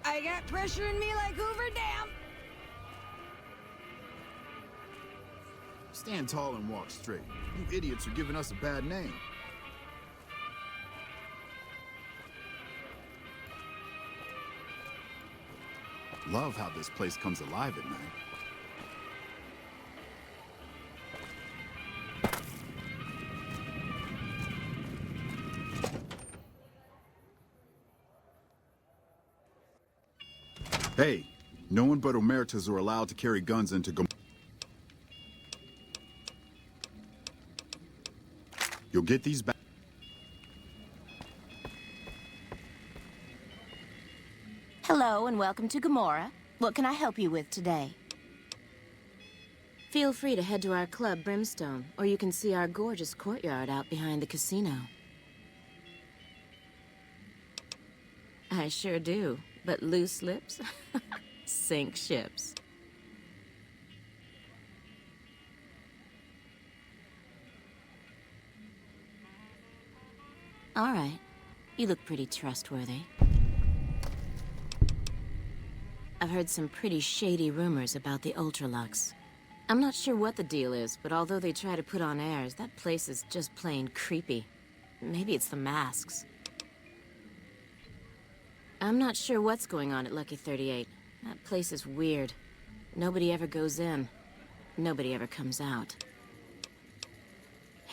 I got pressure in me like Hoover Dam. Stand tall and walk straight. You idiots are giving us a bad name. Love how this place comes alive at night. Hey, no one but Omertas are allowed to carry guns into You'll get these back. Hello and welcome to Gomorrah. What can I help you with today? Feel free to head to our club, Brimstone, or you can see our gorgeous courtyard out behind the casino. I sure do, but loose lips sink ships. All right, you look pretty trustworthy. I've heard some pretty shady rumors about the Ultralux. I'm not sure what the deal is, but although they try to put on airs, that place is just plain creepy. Maybe it's the masks. I'm not sure what's going on at Lucky 38. That place is weird. Nobody ever goes in. Nobody ever comes out.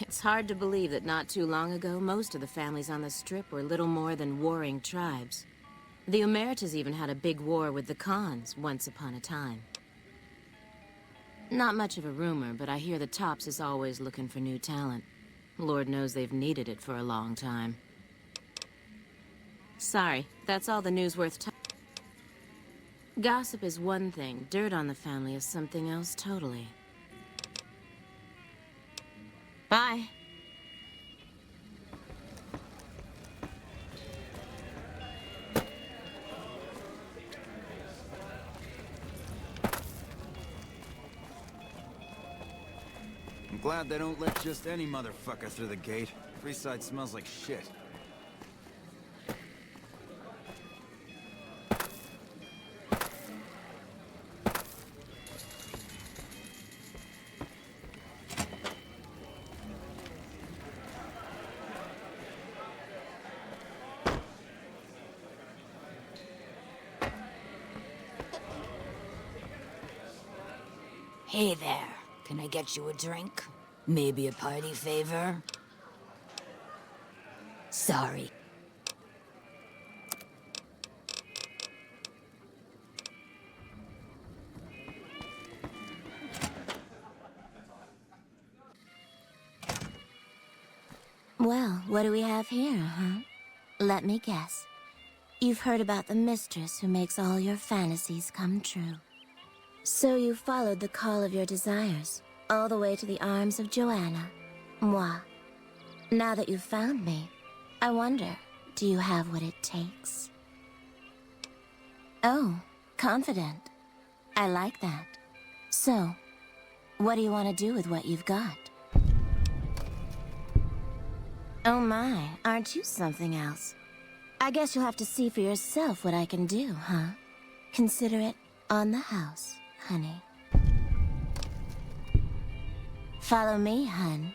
It's hard to believe that not too long ago, most of the families on the Strip were little more than warring tribes. The Omertas even had a big war with the Khans once upon a time. Not much of a rumor, but I hear the Tops is always looking for new talent. Lord knows they've needed it for a long time. Sorry, that's all the news worth talking. Gossip is one thing, dirt on the family is something else totally. Bye. I'm glad they don't let just any motherfucker through the gate. Freeside smells like shit. Hey there. Can I get you a drink? Maybe a party favor? Sorry. Well, what do we have here, huh? Let me guess. You've heard about the mistress who makes all your fantasies come true. So you followed the call of your desires, all the way to the arms of Joanna, moi. Now that you've found me, I wonder, do you have what it takes? Oh, confident. I like that. So, what do you want to do with what you've got? Oh my, aren't you something else? I guess you'll have to see for yourself what I can do, huh? Consider it on the house, honey. Follow me, hun.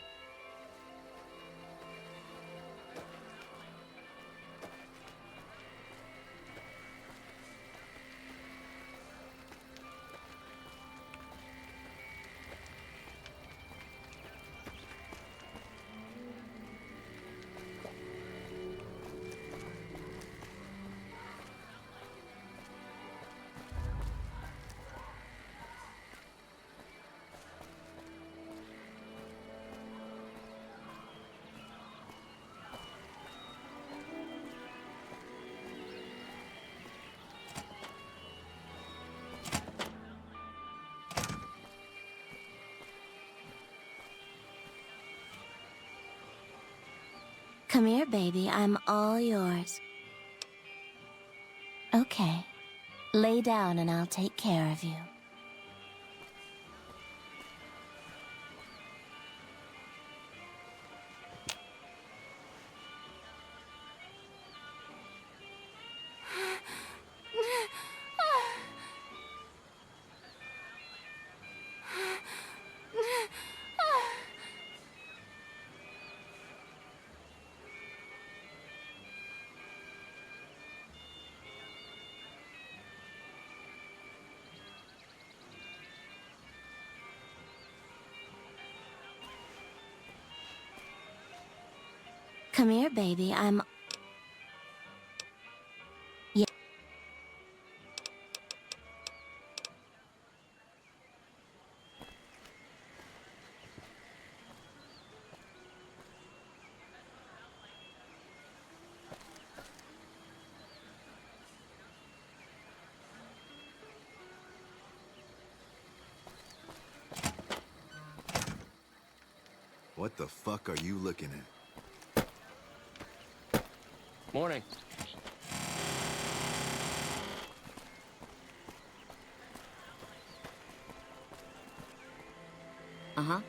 Come here, baby. I'm all yours. Okay. Lay down and I'll take care of you. Come here, baby. Yeah. What the fuck are you looking at? Morning. Uh-huh.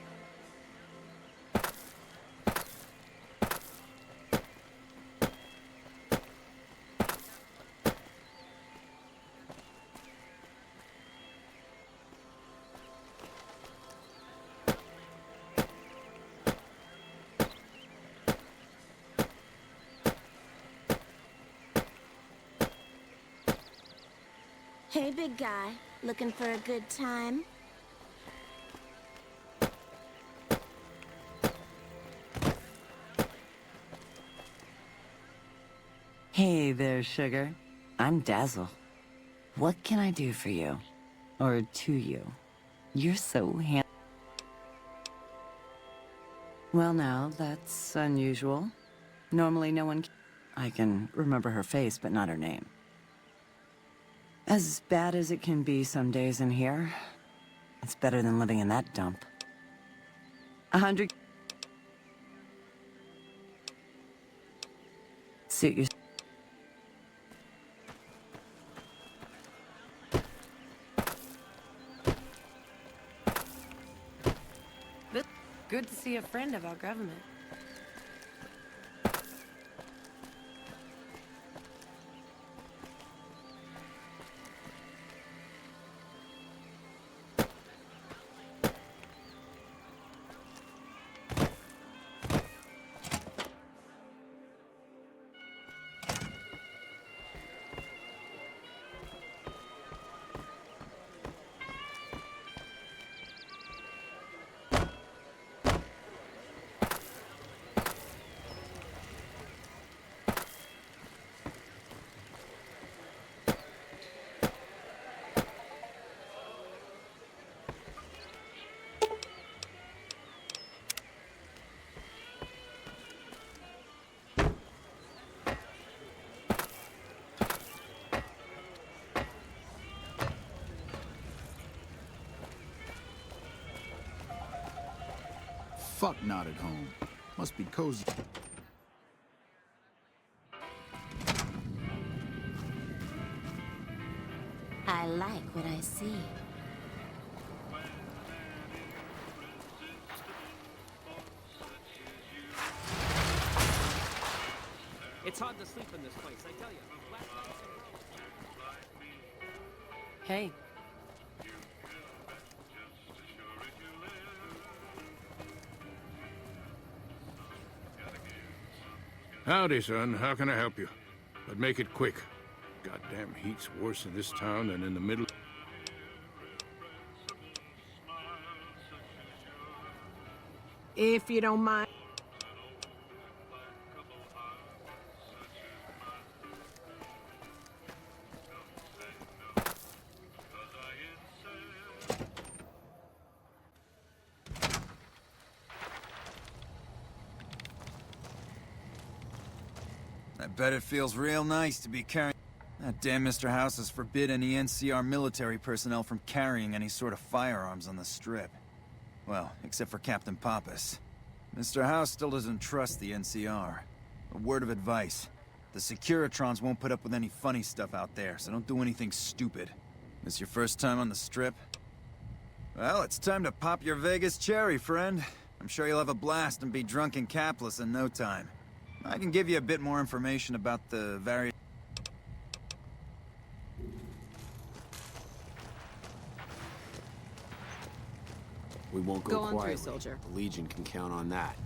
Hey, big guy. Looking for a good time? Hey there, sugar. I'm Dazzle. What can I do for you? Or to you? You're so handsome. Well, now, that's unusual. Normally, no one... I can remember her face, but not her name. As bad as it can be some days in here, it's better than living in that dump. 100... Suit your... Good to see a friend of our government. Fuck not at home. Must be cozy. I like what I see. It's hard to sleep in this place, I tell you. Hey, Howdy, son. How can I help you? But make it quick. Goddamn heat's worse in this town than in the middle. If you don't mind. I bet it feels real nice to be carrying... That damn Mr. House has forbid any NCR military personnel from carrying any sort of firearms on the Strip. Well, except for Captain Pappas. Mr. House still doesn't trust the NCR. A word of advice. The Securitrons won't put up with any funny stuff out there, so don't do anything stupid. This your first time on the Strip? Well, it's time to pop your Vegas cherry, friend. I'm sure you'll have a blast and be drunk and capless in no time. I can give you a bit more information about the various... We won't Go go on through, quietly. soldier. The Legion can count on that.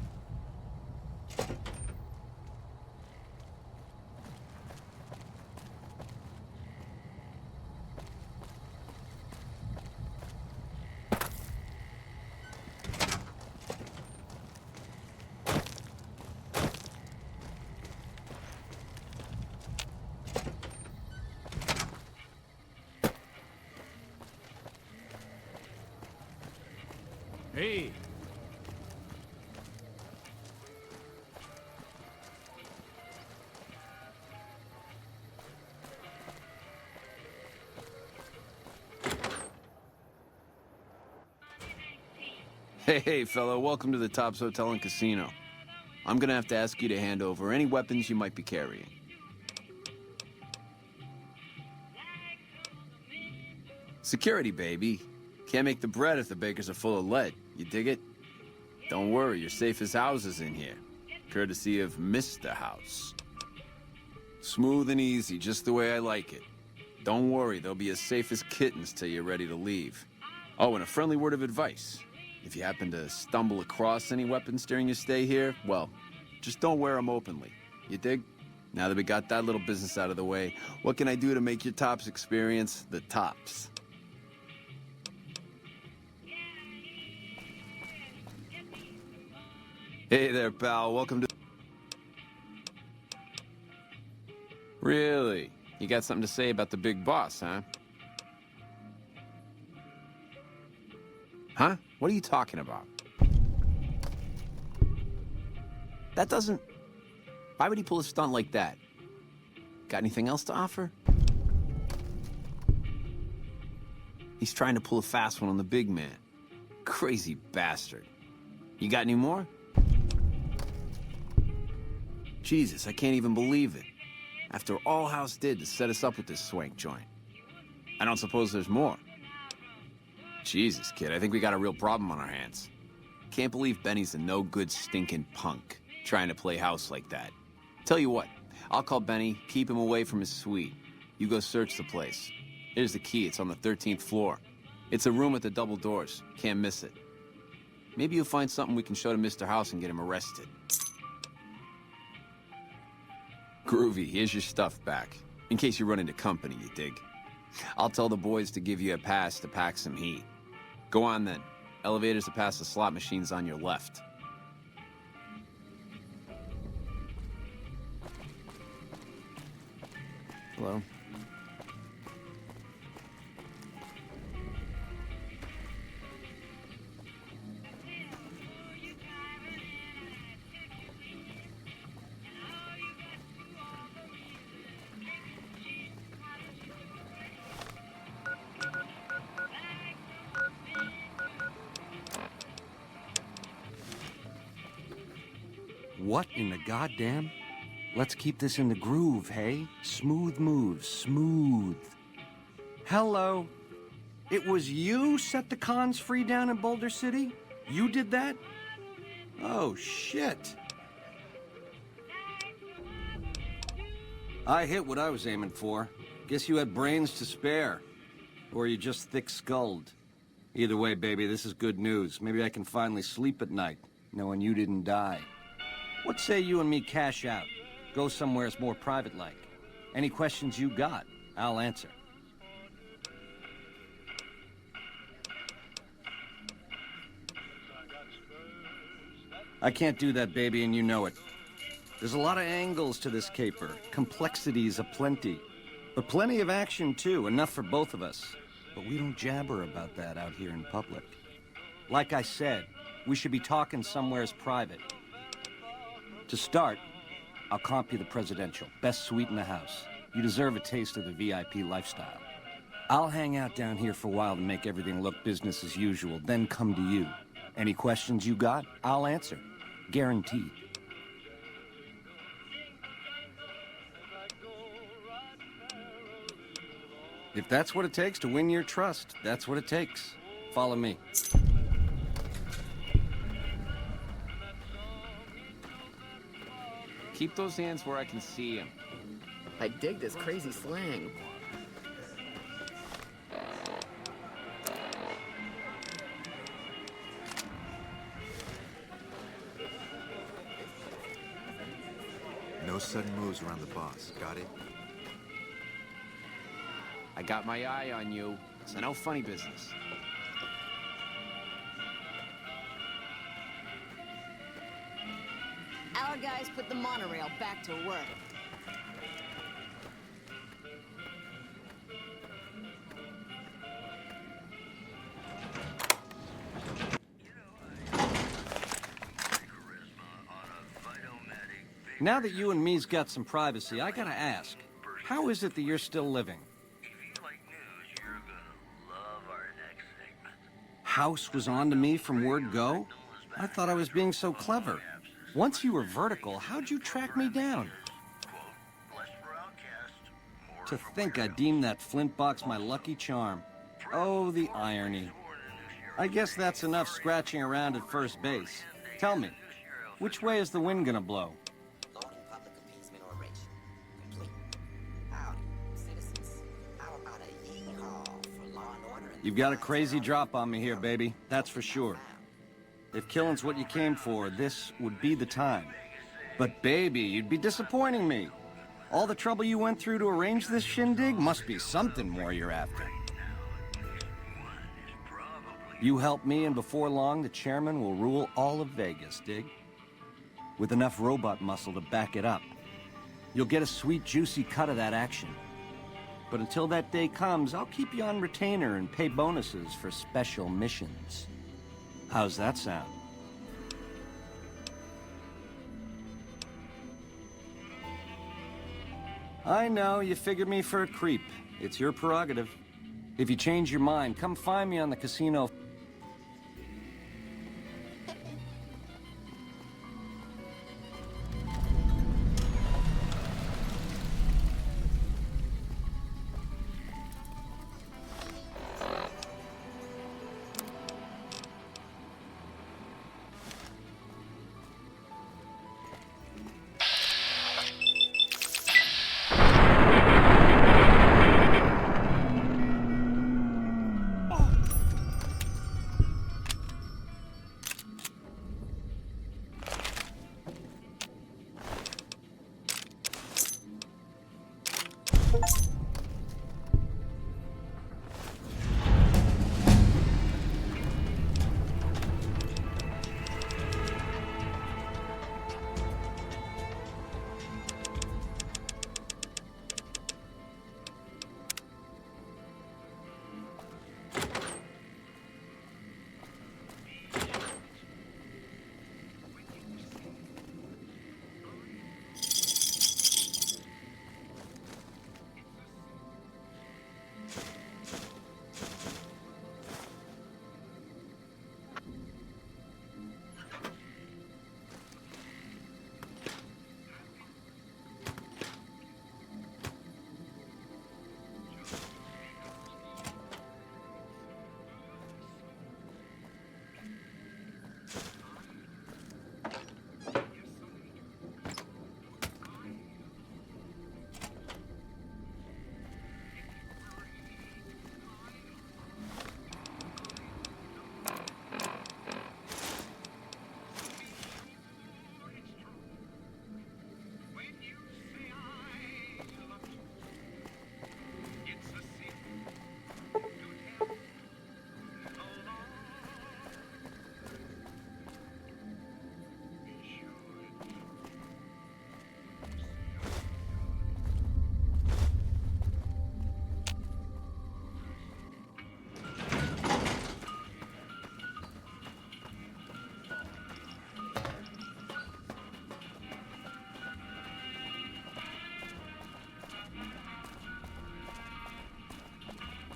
Hey. Hey, fellow, welcome to the Tops Hotel and Casino. I'm gonna have to ask you to hand over any weapons you might be carrying. Security, baby. Can't make the bread if the bakers are full of lead. You dig it? Don't worry, you're safe as houses in here. Courtesy of Mr. House. Smooth and easy, just the way I like it. Don't worry, they'll be as safe as kittens till you're ready to leave. Oh, and a friendly word of advice. If you happen to stumble across any weapons during your stay here, well, just don't wear them openly. You dig? Now that we got that little business out of the way, what can I do to make your Tops experience the tops? Hey there, pal. Welcome to... Really? You got something to say about the big boss, huh? Huh? What are you talking about? That doesn't... Why would he pull a stunt like that? Got anything else to offer? He's trying to pull a fast one on the big man. Crazy bastard. You got any more? Jesus, I can't even believe it. After all House did to set us up with this swank joint. I don't suppose there's more. Jesus, kid, I think we got a real problem on our hands. Can't believe Benny's a no-good stinking punk, trying to play house like that. Tell you what, I'll call Benny, keep him away from his suite. You go search the place. Here's the key, it's on the 13th floor. It's a room with the double doors, can't miss it. Maybe you'll find something we can show to Mr. House and get him arrested. Groovy, here's your stuff back. In case you run into company, you dig. I'll tell the boys to give you a pass to pack some heat. Go on then. Elevators to pass the slot machines on your left. Hello? What in the goddamn? Let's keep this in the groove, hey? Smooth moves, smooth. Hello. It was you set the cons free down in Boulder City? You did that? Oh, shit. I hit what I was aiming for. Guess you had brains to spare. Or you just thick-skulled. Either way, baby, this is good news. Maybe I can finally sleep at night, knowing you didn't die. What say you and me cash out? Go somewheres more private-like. Any questions you got, I'll answer. I can't do that, baby, and you know it. There's a lot of angles to this caper, complexities aplenty. But plenty of action, too, enough for both of us. But we don't jabber about that out here in public. Like I said, we should be talking somewheres private. To start, I'll comp you the presidential, best suite in the house. You deserve a taste of the VIP lifestyle. I'll hang out down here for a while to make everything look business as usual, then come to you. Any questions you got, I'll answer. Guaranteed. If that's what it takes to win your trust, that's what it takes. Follow me. Keep those hands where I can see them. I dig this crazy slang. No sudden moves around the boss, got it? I got my eye on you, so no funny business. Our guys put the monorail back to work. Now that you and me's got some privacy, I gotta ask, how is it that you're still living? House was on to me from word go? I thought I was being so clever. Once you were vertical, how'd you track me down? To think I deemed that flint box my lucky charm. Oh, the irony. I guess that's enough scratching around at first base. Tell me, which way is the wind gonna blow? You've got a crazy drop on me here, baby. That's for sure. If killing's what you came for, this would be the time. But baby, you'd be disappointing me. All the trouble you went through to arrange this shindig must be something more you're after. You help me, and before long, the chairman will rule all of Vegas, dig? With enough robot muscle to back it up. You'll get a sweet, juicy cut of that action. But until that day comes, I'll keep you on retainer and pay bonuses for special missions. How's that sound? I know, you figured me for a creep. It's your prerogative. If you change your mind, come find me on the casino.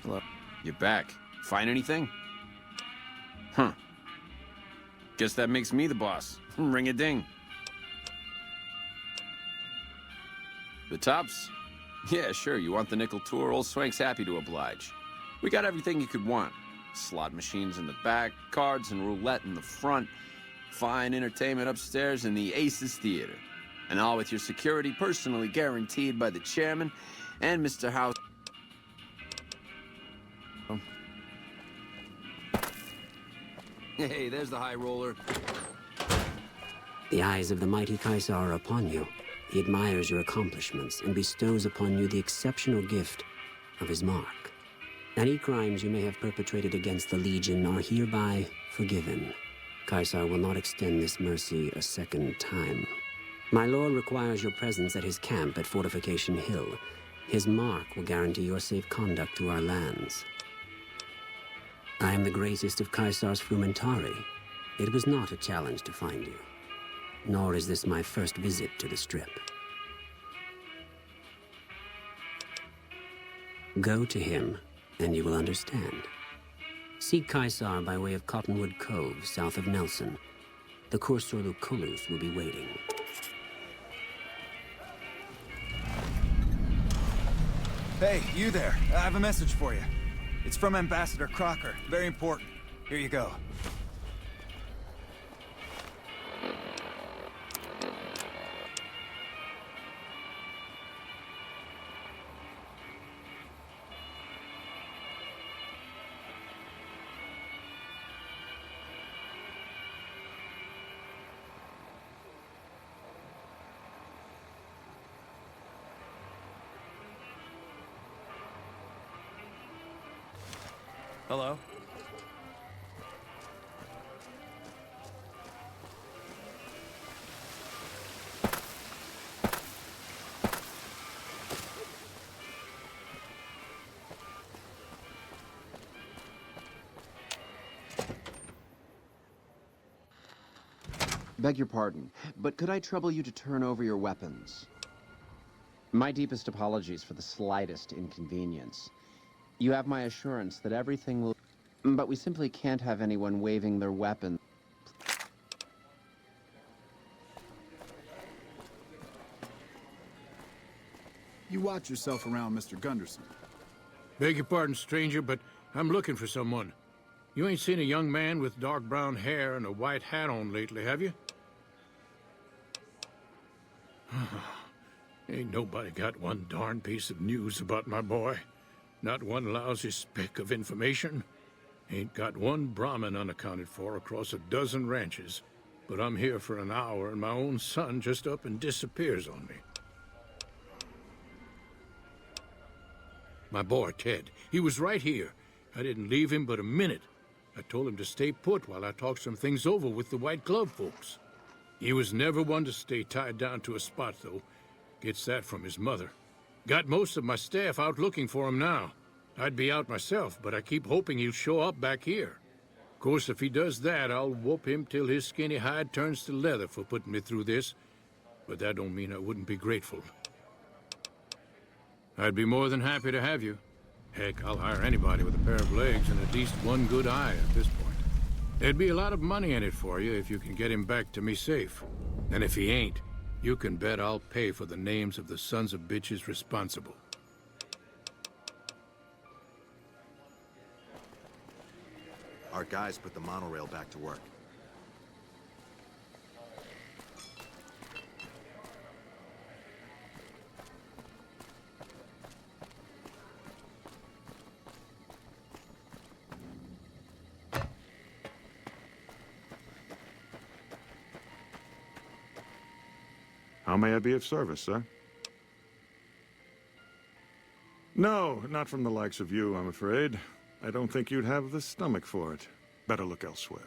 Hello. You're back. Find anything? Huh. Guess that makes me the boss. Ring-a-ding. The tops? Yeah, sure. You want the nickel tour? Old Swank's happy to oblige. We got everything you could want. Slot machines in the back, cards and roulette in the front, fine entertainment upstairs in the Aces Theater. And all with your security personally guaranteed by the chairman and Mr. House. Hey, there's the high roller. The eyes of the mighty Kaisar are upon you. He admires your accomplishments and bestows upon you the exceptional gift of his mark. Any crimes you may have perpetrated against the Legion are hereby forgiven. Kaisar will not extend this mercy a second time. My lord requires your presence at his camp at Fortification Hill. His mark will guarantee your safe conduct through our lands. I am the greatest of Kaisar's Frumentari. It was not a challenge to find you. nor is this my first visit to the Strip. Go to him, and you will understand. Seek Caesar by way of Cottonwood Cove, south of Nelson. The Cursor Lucullus will be waiting. Hey, you there. I have a message for you. It's from Ambassador Crocker. Very important. Here you go. Hello? Beg your pardon, but could I trouble you to turn over your weapons? My deepest apologies for the slightest inconvenience. You have my assurance that everything will... But we simply can't have anyone waving their weapon. You watch yourself around, Mr. Gunderson. Beg your pardon, stranger, but I'm looking for someone. You ain't seen a young man with dark brown hair and a white hat on lately, have you? Ain't nobody got one darn piece of news about my boy. Not one lousy speck of information. Ain't got one Brahmin unaccounted for across a dozen ranches. But I'm here for an hour and my own son just up and disappears on me. My boy, Ted, he was right here. I didn't leave him but a minute. I told him to stay put while I talked some things over with the White Glove folks. He was never one to stay tied down to a spot, though. Gets that from his mother. Got most of my staff out looking for him now. I'd be out myself, but I keep hoping he'll show up back here. Of course, if he does that, I'll whoop him till his skinny hide turns to leather for putting me through this. But that don't mean I wouldn't be grateful. I'd be more than happy to have you. Heck, I'll hire anybody with a pair of legs and at least one good eye at this point. There'd be a lot of money in it for you if you can get him back to me safe. And if he ain't, you can bet I'll pay for the names of the sons of bitches responsible. Our guys put the monorail back to work. How may I be of service, sir? No, not from the likes of you, I'm afraid. I don't think you'd have the stomach for it. Better look elsewhere.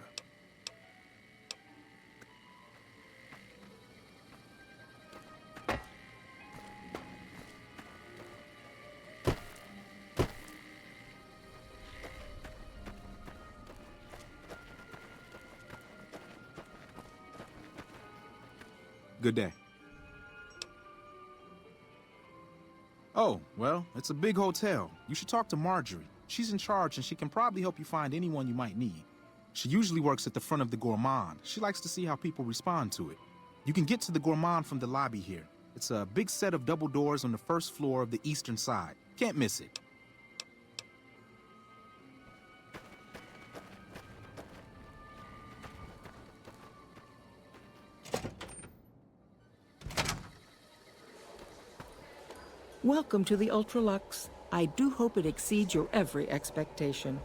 Good day. Oh, well, it's a big hotel. You should talk to Marjorie. She's in charge and she can probably help you find anyone you might need. She usually works at the front of the Gourmand. She likes to see how people respond to it. You can get to the Gourmand from the lobby here. It's a big set of double doors on the first floor of the eastern side. Can't miss it. Welcome to the Ultralux. I do hope it exceeds your every expectation.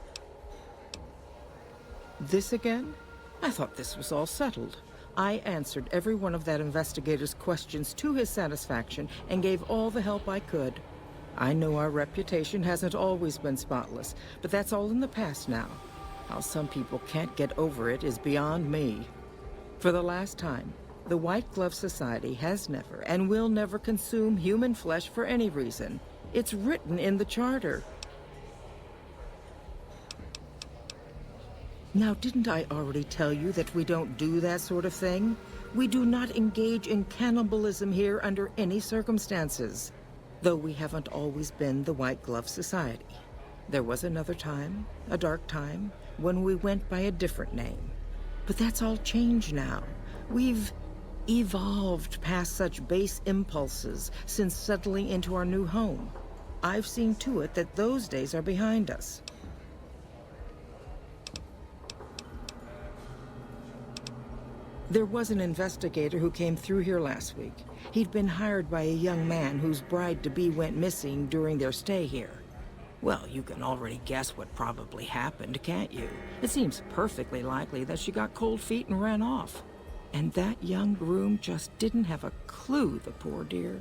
This again? I thought this was all settled. I answered every one of that investigator's questions to his satisfaction and gave all the help I could. I know our reputation hasn't always been spotless, but that's all in the past now. How some people can't get over it is beyond me. For the last time, the White Glove Society has never and will never consume human flesh for any reason. It's written in the charter. Now, didn't I already tell you that we don't do that sort of thing? We do not engage in cannibalism here under any circumstances, though we haven't always been the White Glove Society. There was another time, a dark time, when we went by a different name. But that's all changed now. We've evolved past such base impulses since settling into our new home. I've seen to it that those days are behind us. There was an investigator who came through here last week. He'd been hired by a young man whose bride-to-be went missing during their stay here. Well, you can already guess what probably happened, can't you? It seems perfectly likely that she got cold feet and ran off. And that young groom just didn't have a clue, the poor dear.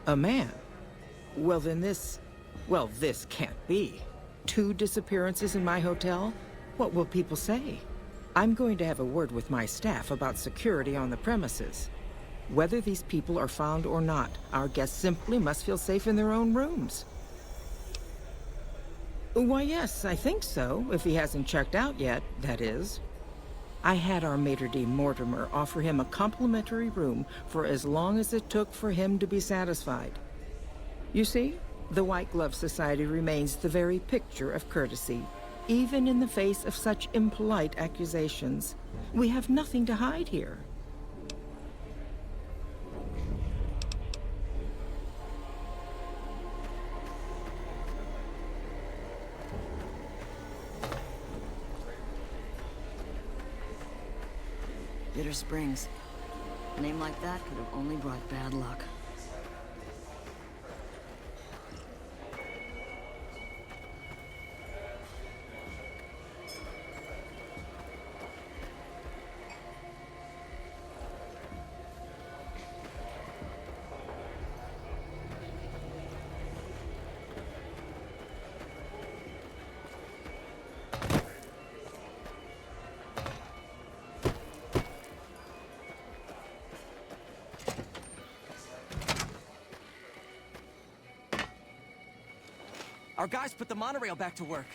A man? Well, then this can't be. 2 disappearances in my hotel? What will people say? I'm going to have a word with my staff about security on the premises. Whether these people are found or not, our guests simply must feel safe in their own rooms. Why, yes, I think so, if he hasn't checked out yet, that is. I had our maitre d' Mortimer offer him a complimentary room for as long as it took for him to be satisfied. You see, the White Glove Society remains the very picture of courtesy, even in the face of such impolite accusations. We have nothing to hide here. Bitter Springs. A name like that could have only brought bad luck. Our guys put the monorail back to work.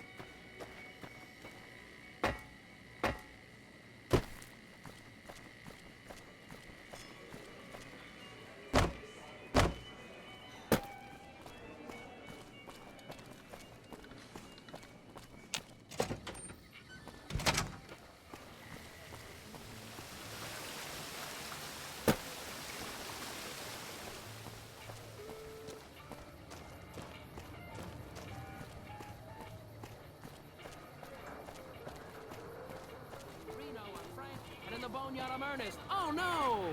I'm Ernest. Oh, no!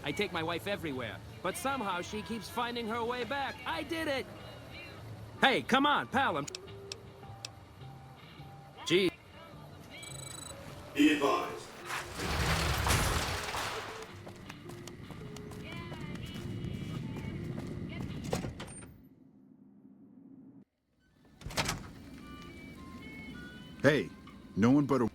I take my wife everywhere, but somehow she keeps finding her way back. I did it! Hey, come on, pal. Gee. Be advised. Hey, no one but a...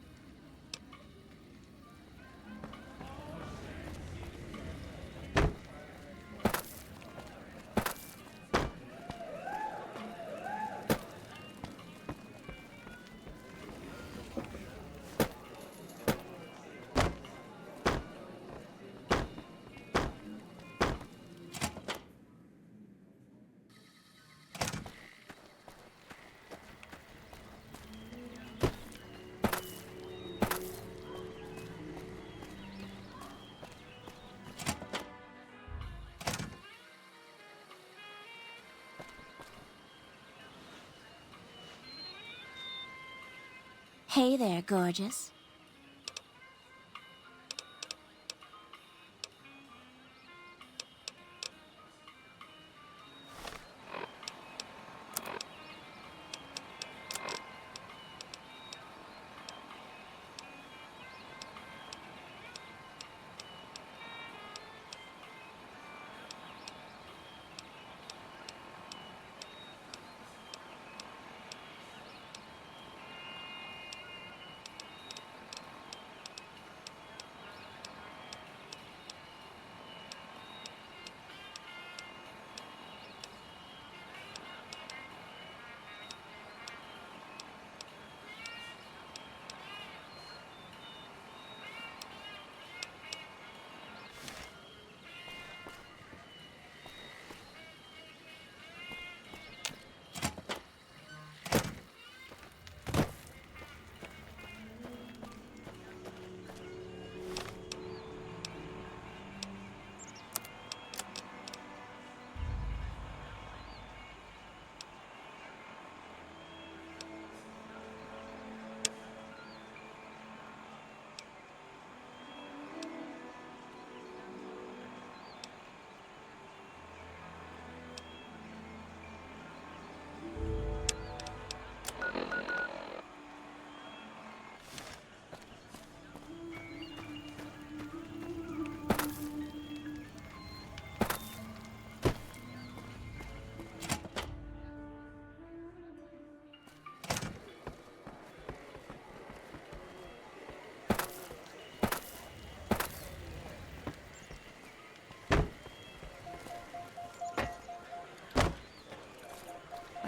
Hey there, gorgeous.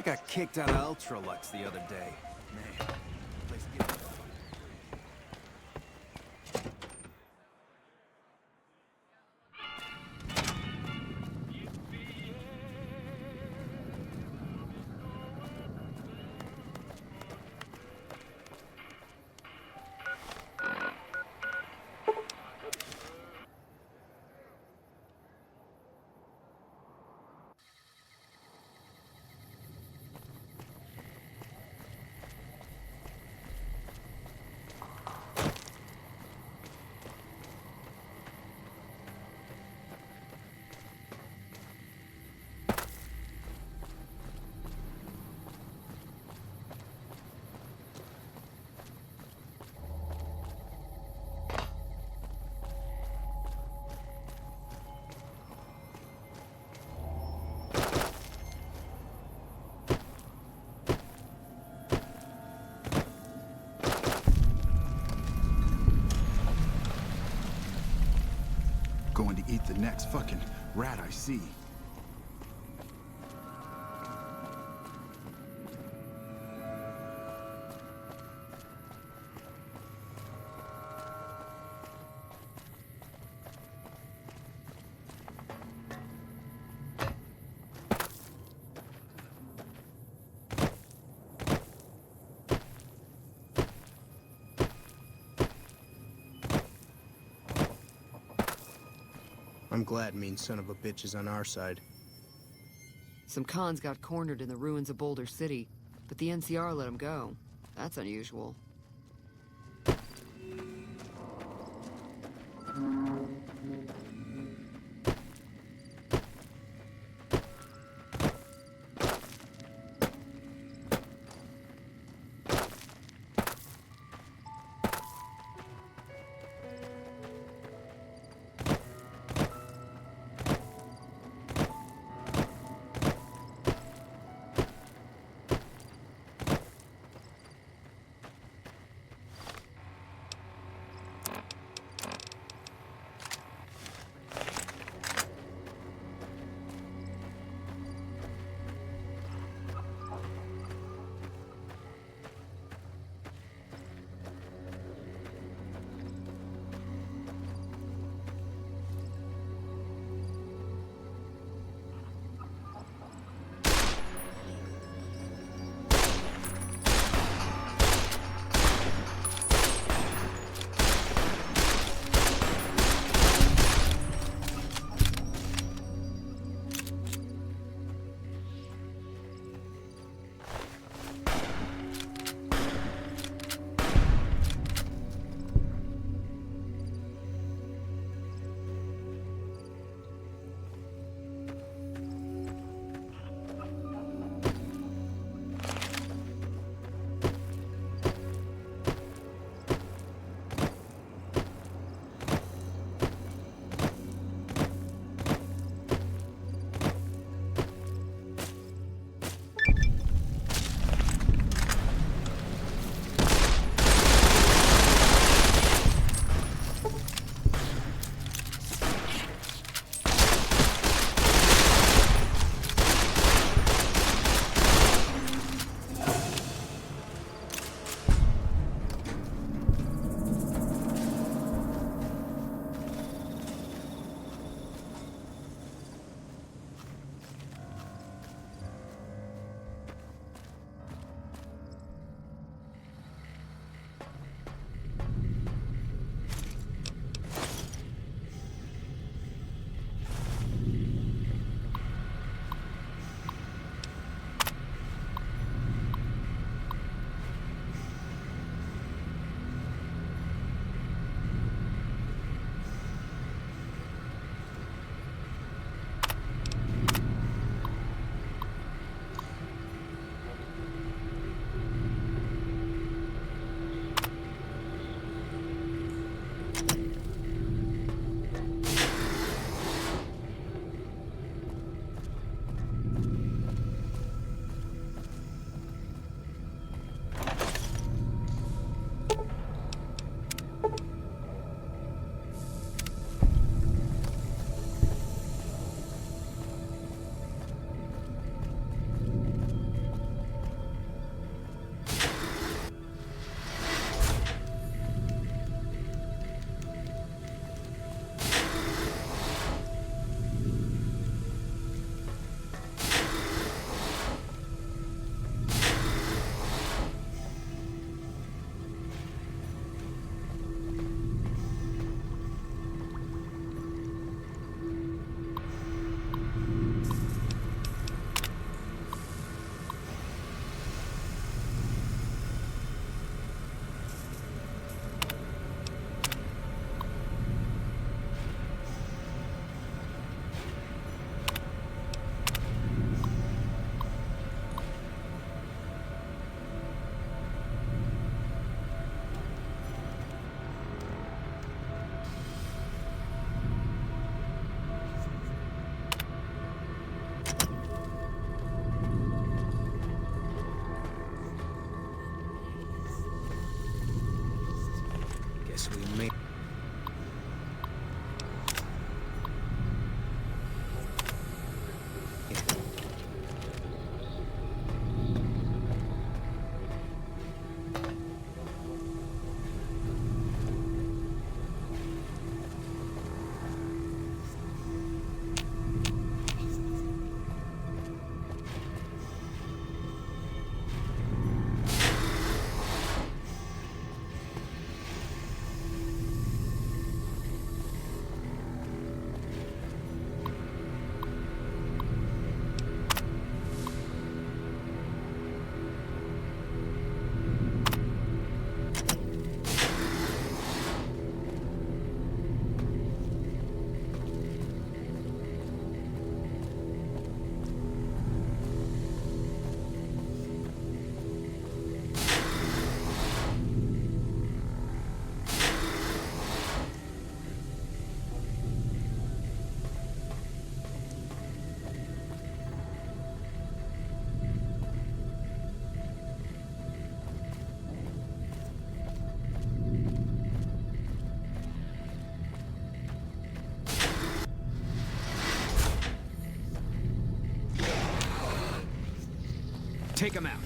got kicked out of Ultralux the other day. Man, place gets... Going to eat the next fucking rat I see. I'm glad mean son of a bitch is on our side. Some cons got cornered in the ruins of Boulder City, but the NCR let them go. That's unusual. Take him out.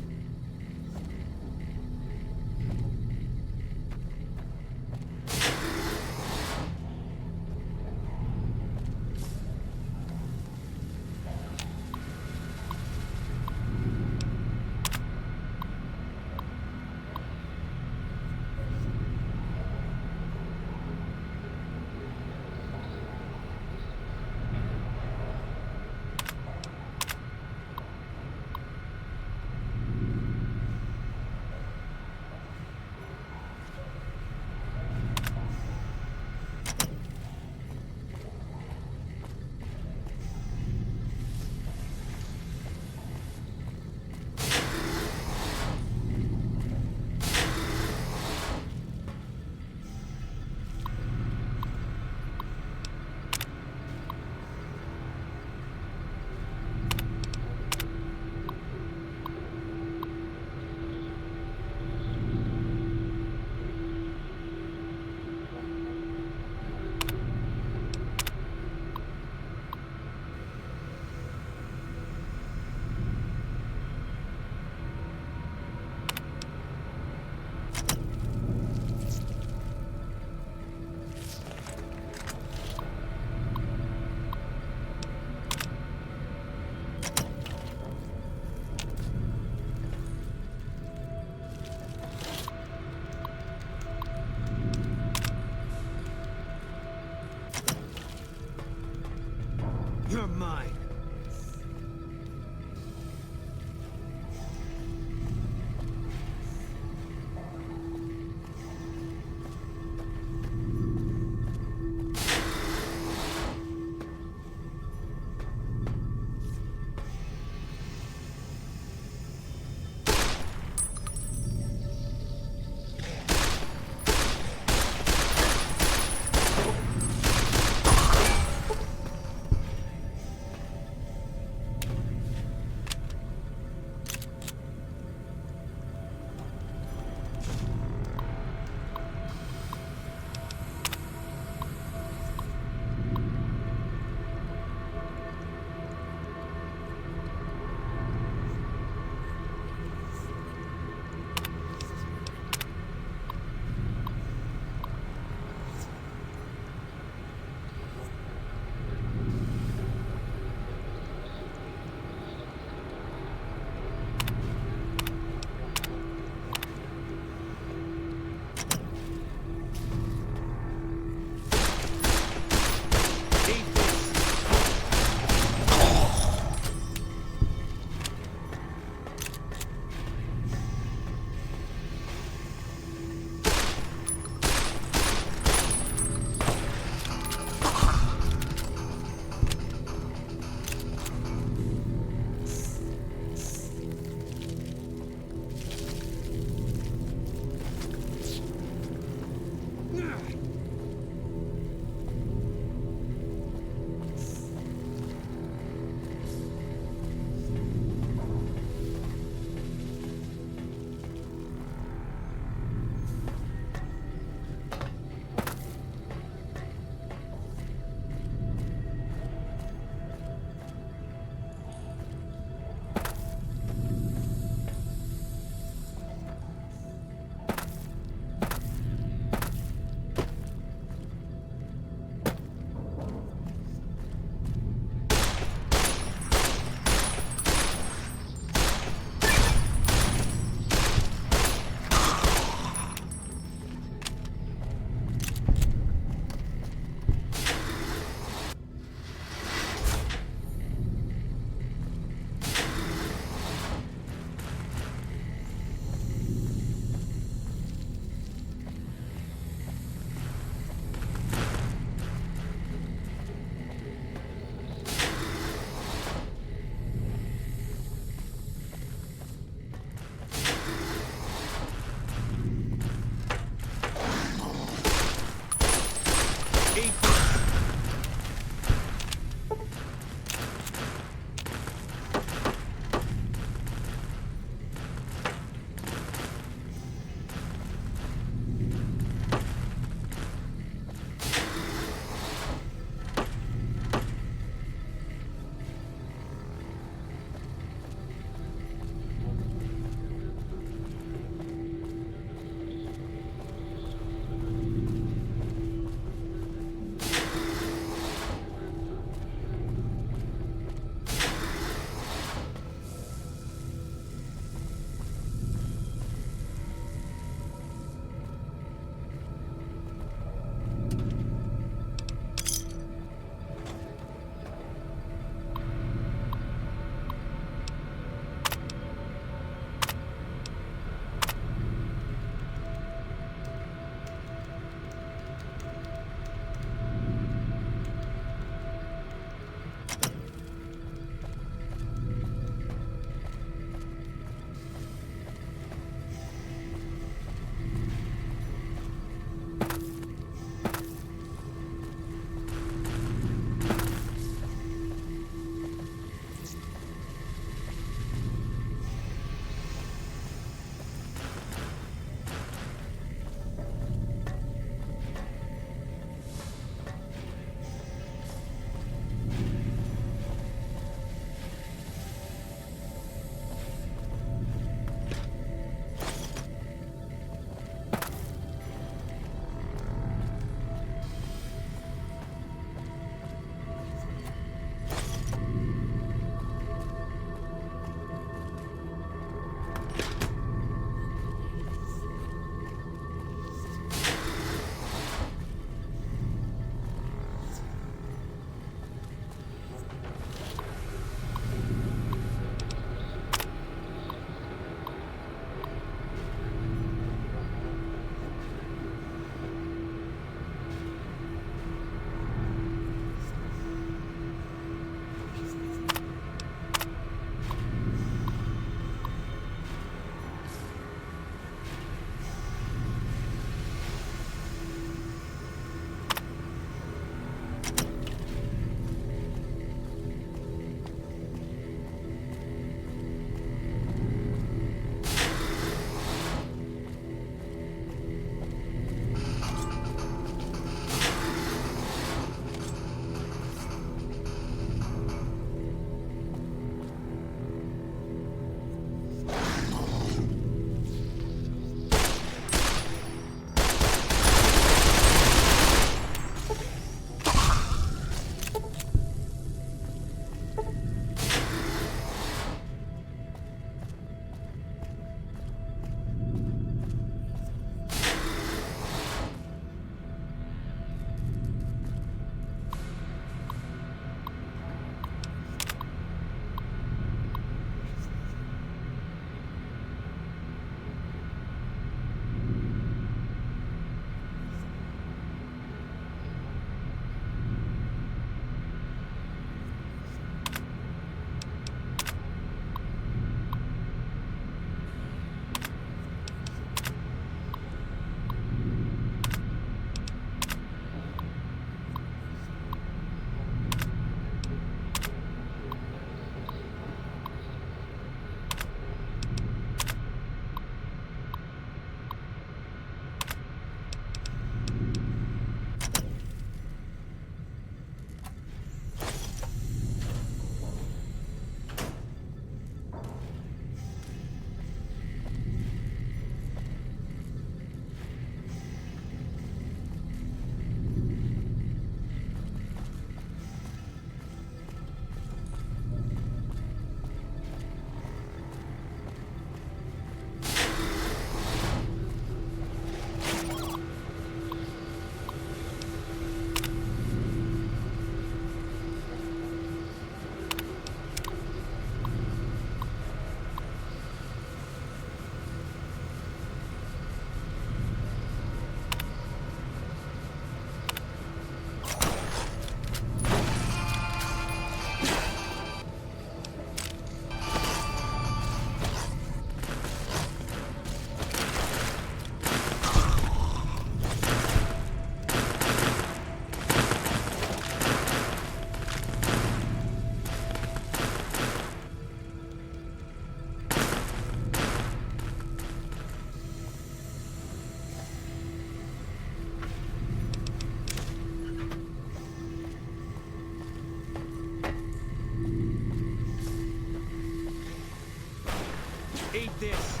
hate this.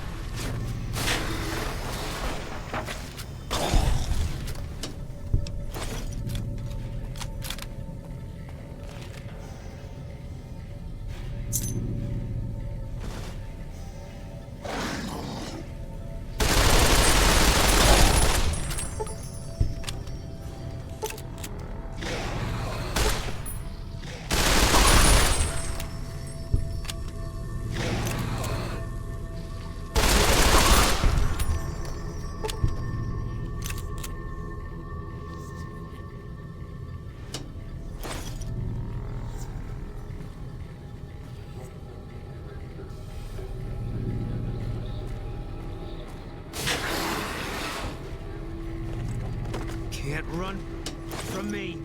Can't run from me.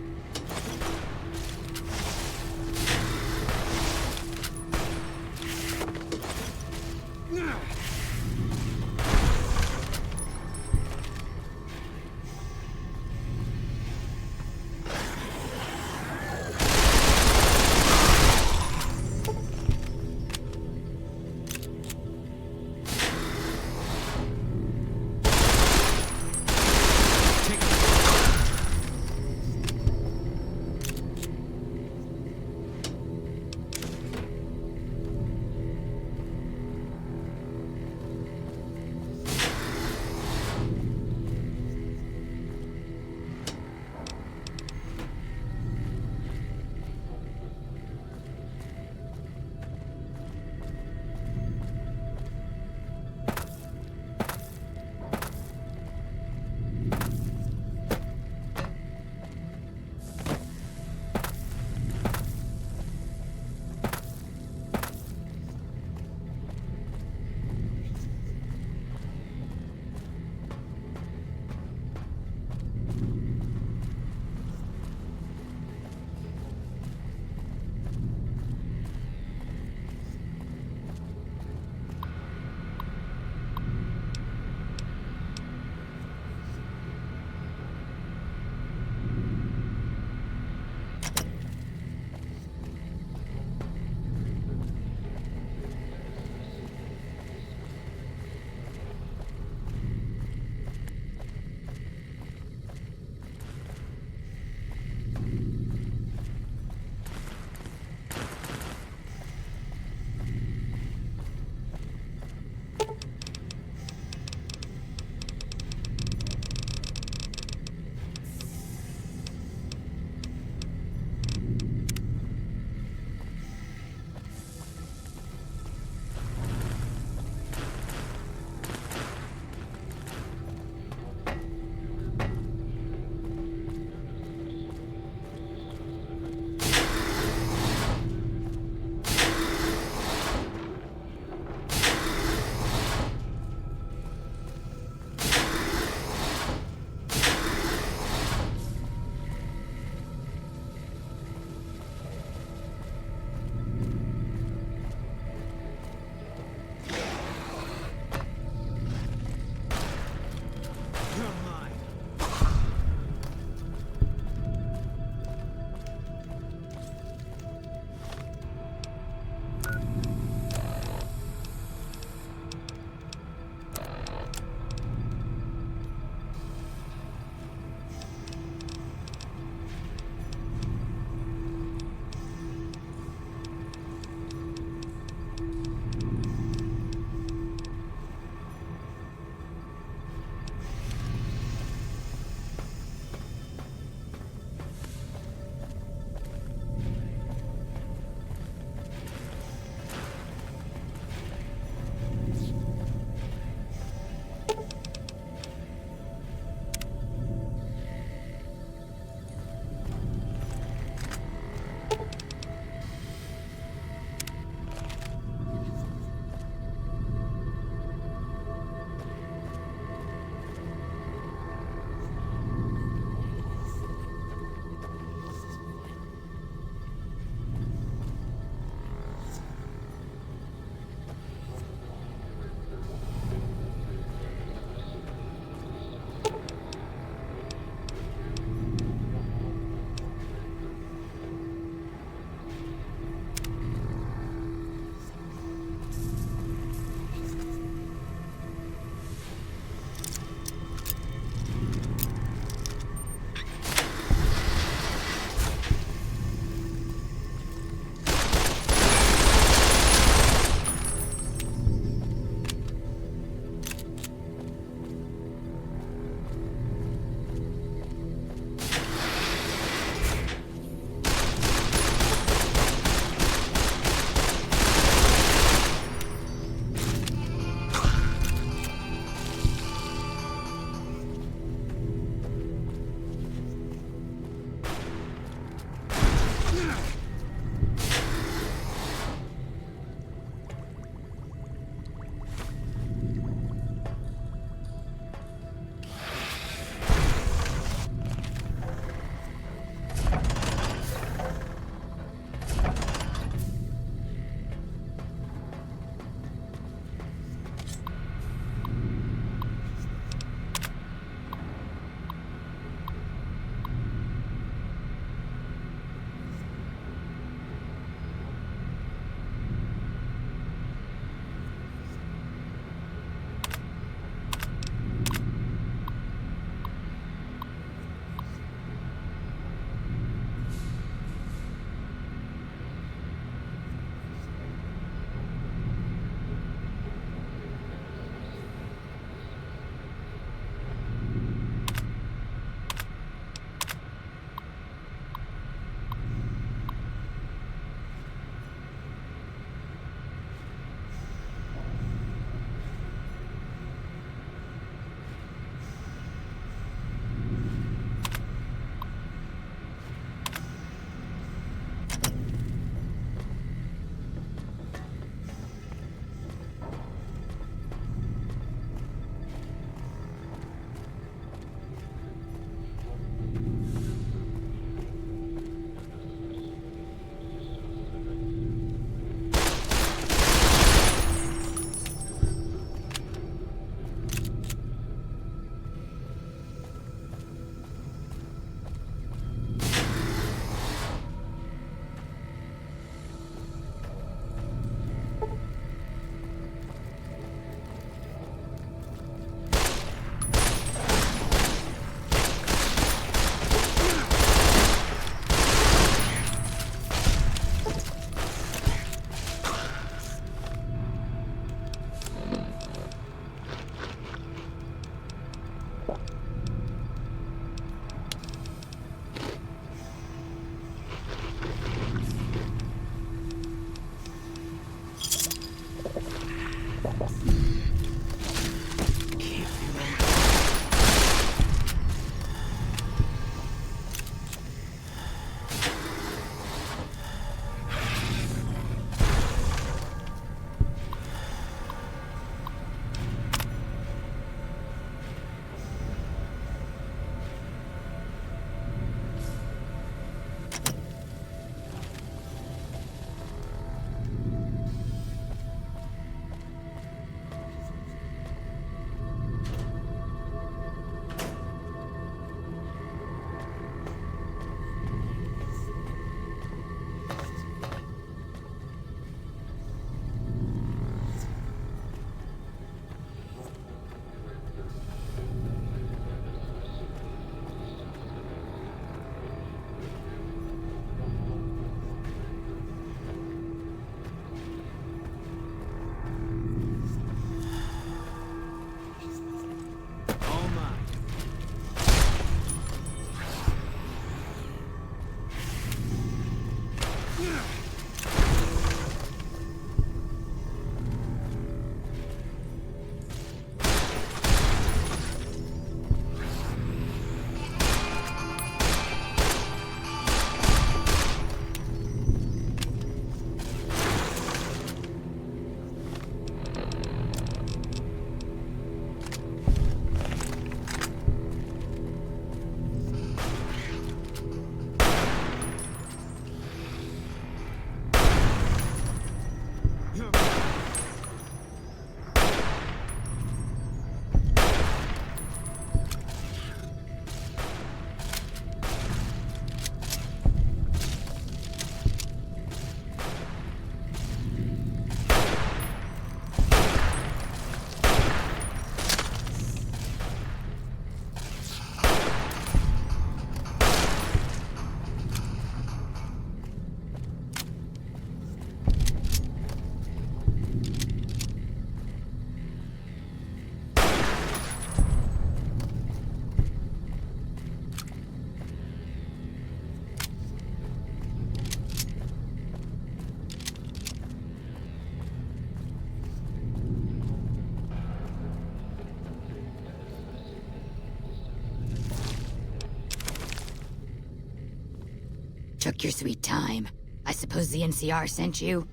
Took your sweet time. I suppose the NCR sent you?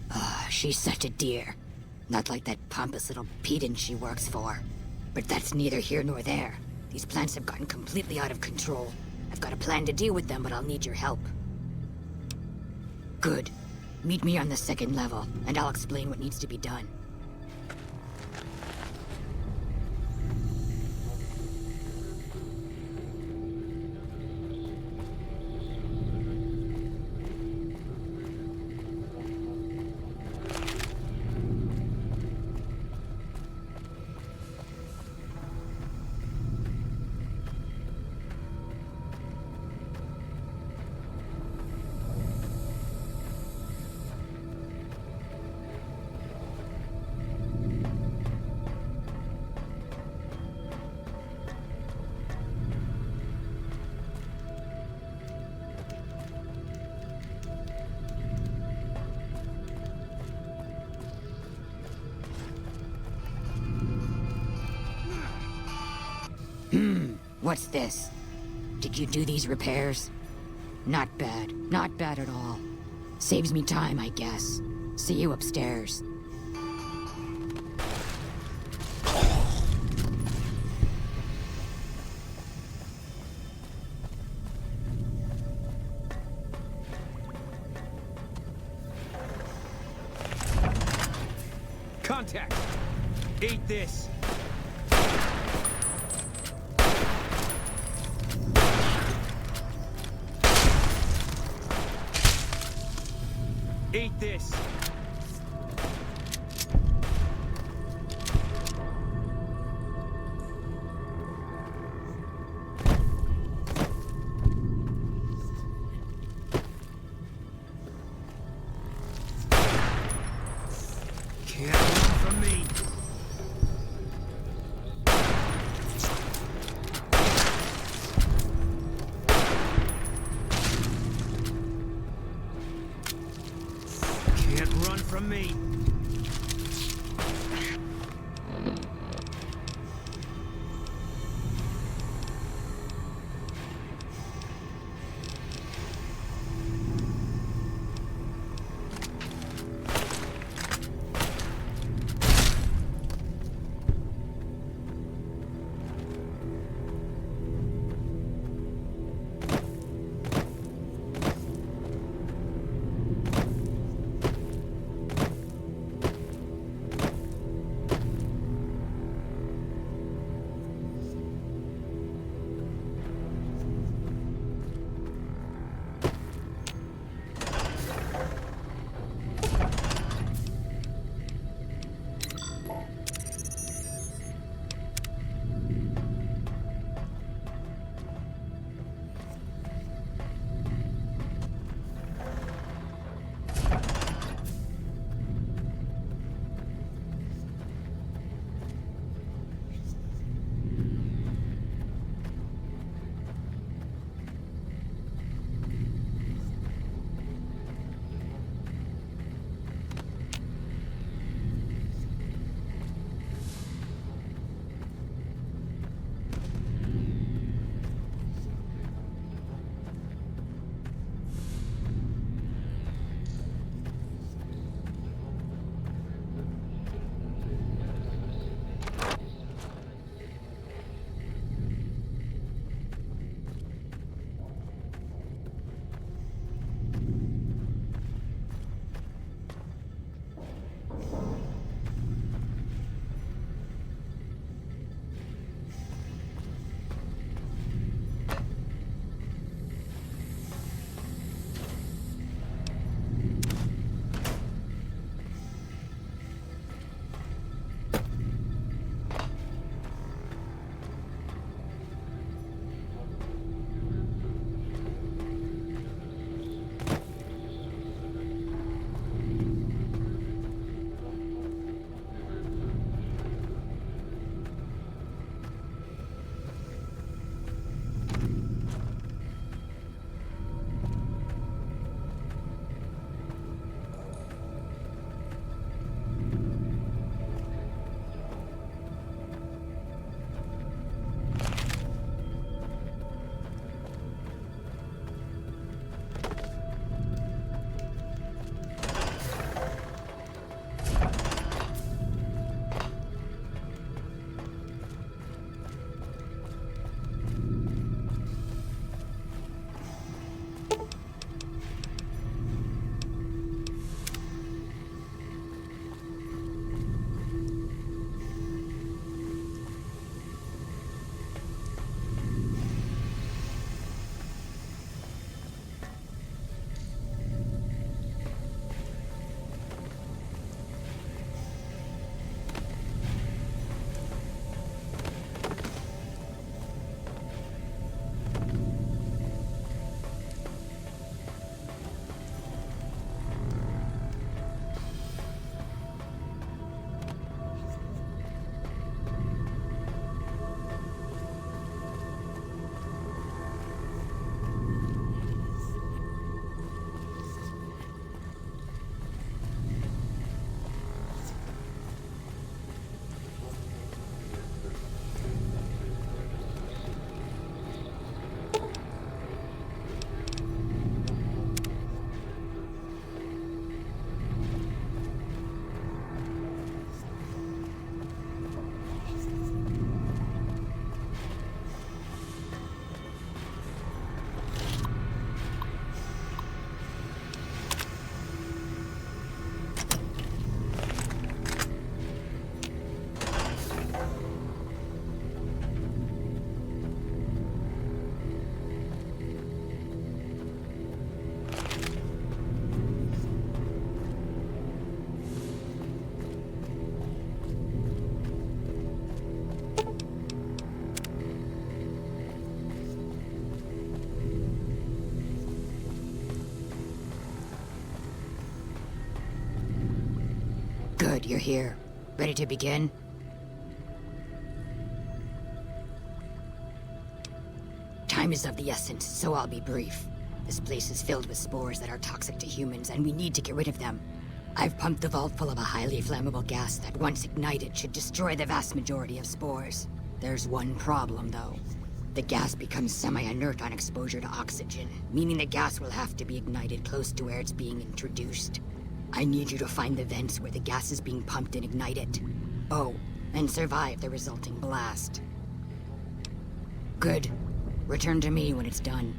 Ah, she's such a dear. Not like that pompous little pedant she works for. But that's neither here nor there. These plants have gotten completely out of control. I've got a plan to deal with them, but I'll need your help. Good. Meet me on the second level, and I'll explain what needs to be done. What's this? Did you do these repairs? Not bad. Not bad at all. Saves me time, I guess. See you upstairs. Contact! Eat this! Eat this! Can't run from me! Can't run from me! Good, you're here. Ready to begin? Time is of the essence, so I'll be brief. This place is filled with spores that are toxic to humans, and we need to get rid of them. I've pumped the vault full of a highly flammable gas that, once ignited, should destroy the vast majority of spores. There's one problem, though. The gas becomes semi-inert on exposure to oxygen, meaning the gas will have to be ignited close to where it's being introduced. I need you to find the vents where the gas is being pumped and ignite it. Oh, and survive the resulting blast. Good. Return to me when it's done.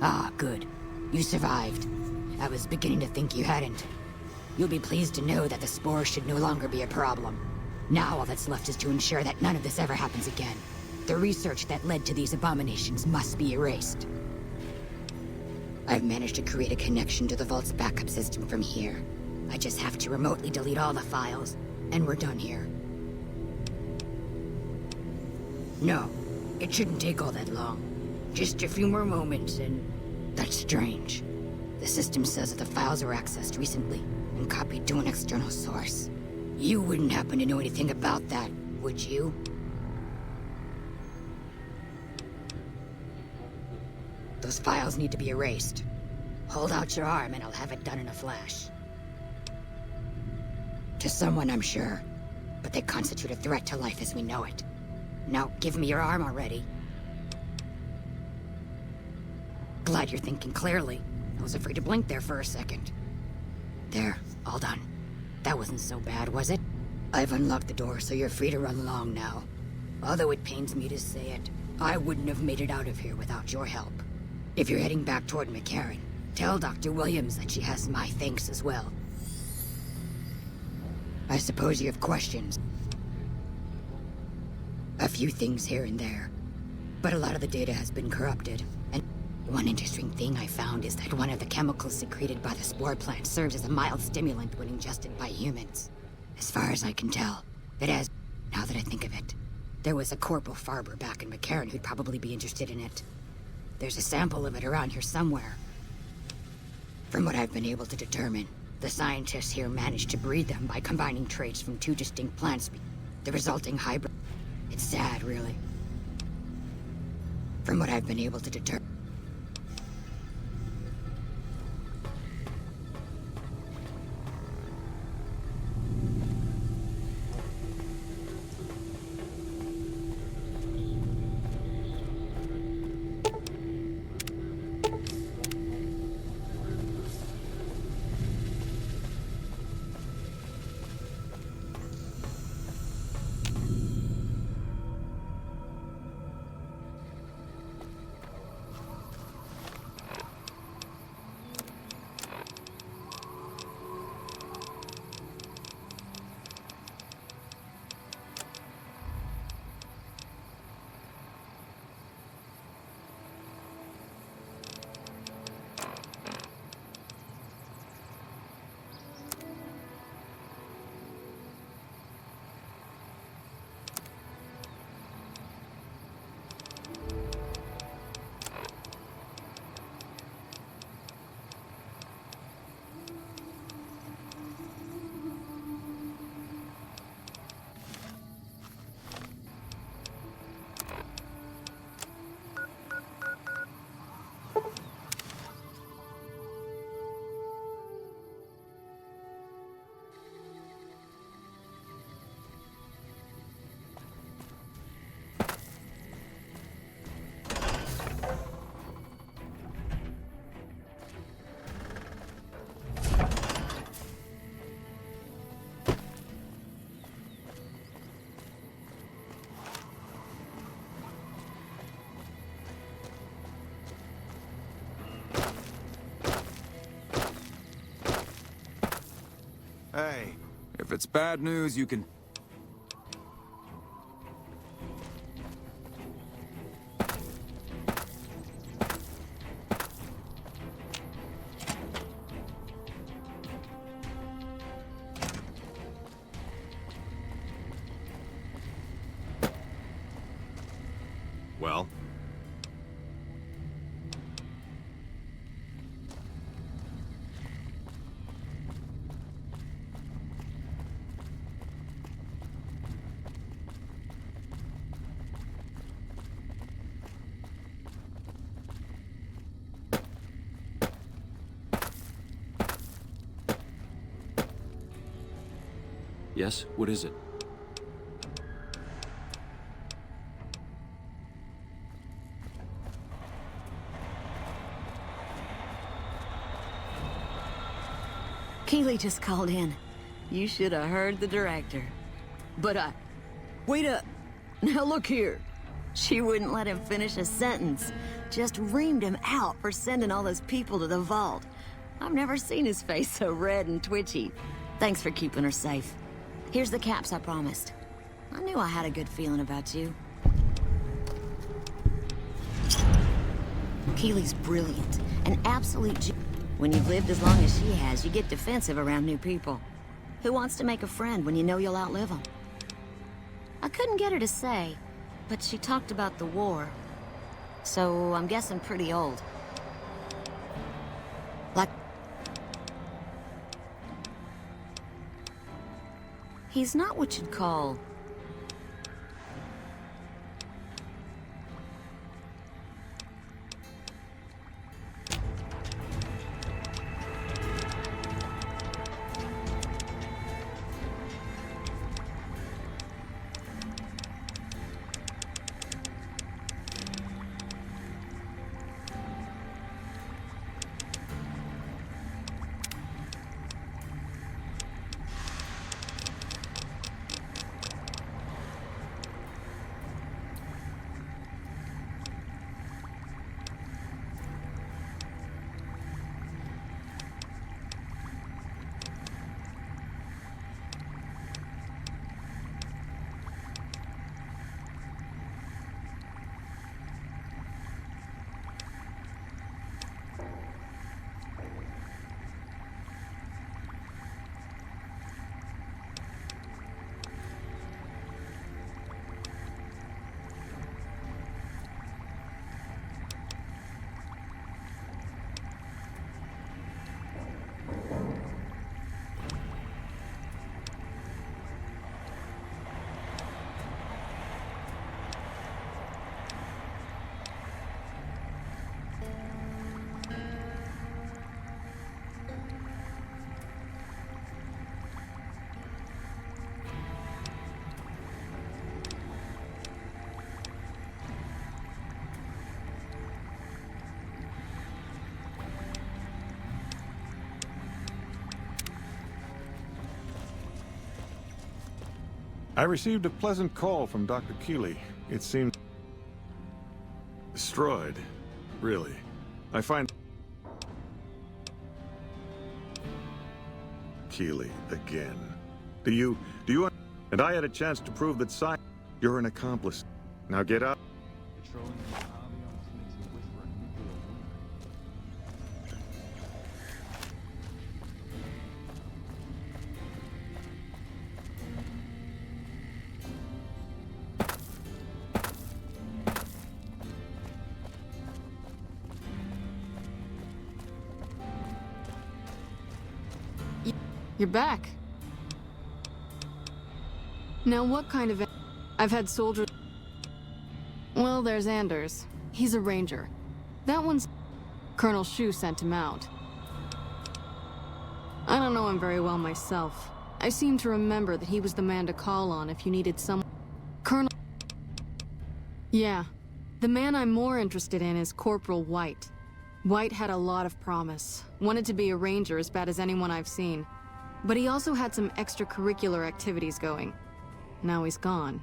Ah, good. You survived. I was beginning to think you hadn't. You'll be pleased to know that the spore should no longer be a problem. Now all that's left is to ensure that none of this ever happens again. The research that led to these abominations must be erased. I've managed to create a connection to the Vault's backup system from here. I just have to remotely delete all the files, and we're done here. No, it shouldn't take all that long. Just a few more moments, and that's strange. The system says that the files were accessed recently and copied to an external source. You wouldn't happen to know anything about that, would you? Those files need to be erased. Hold out your arm and I'll have it done in a flash. To someone, I'm sure, but they constitute a threat to life as we know it. Now, give me your arm already. Glad you're thinking clearly. I was afraid to blink there for a second. There, all done. That wasn't so bad, was it? I've unlocked the door, so you're free to run along now. Although it pains me to say it, I wouldn't have made it out of here without your help. If you're heading back toward McCarran, tell Dr. Williams that she has my thanks as well. I suppose you have questions. A few things here and there, but a lot of the data has been corrupted. And one interesting thing I found is that one of the chemicals secreted by the spore plant serves as a mild stimulant when ingested by humans. As far as I can tell, it has, now that I think of it. There was a Corporal Farber back in McCarran who'd probably be interested in it. There's a sample of it around here somewhere. From what I've been able to determine, the scientists here managed to breed them by combining traits from two distinct plants. The resulting hybrid... It's sad, really. From what I've been able to determine... Hey, if it's bad news, you can... Well? Yes? What is it? Keeley just called in. You should have heard the director. But wait up. Now look here. She wouldn't let him finish a sentence. just reamed him out for sending all those people to the vault. I've never seen his face so red and twitchy. Thanks for keeping her safe. Here's the caps I promised. I knew I had a good feeling about you. Keely's brilliant, an absolute When you've lived as long as she has, you get defensive around new people. Who wants to make a friend when you know you'll outlive them? I couldn't get her to say, but she talked about the war. So I'm guessing pretty old. Like... He's not what you'd call... I received a pleasant call from Dr. Keeley. It seemed... destroyed. Really. I find... Keeley, again. Do you... And I had a chance to prove that you're an accomplice. Now get out. You're back. Now what kind of... I've had soldiers... Well, there's Anders. He's a ranger. That one's... Colonel Shu sent him out. I don't know him very well myself. I seem to remember that he was the man to call on if you needed some... Colonel... Yeah. The man I'm more interested in is Corporal White. White had a lot of promise. Wanted to be a ranger as bad as anyone I've seen. But he also had some extracurricular activities going. Now he's gone.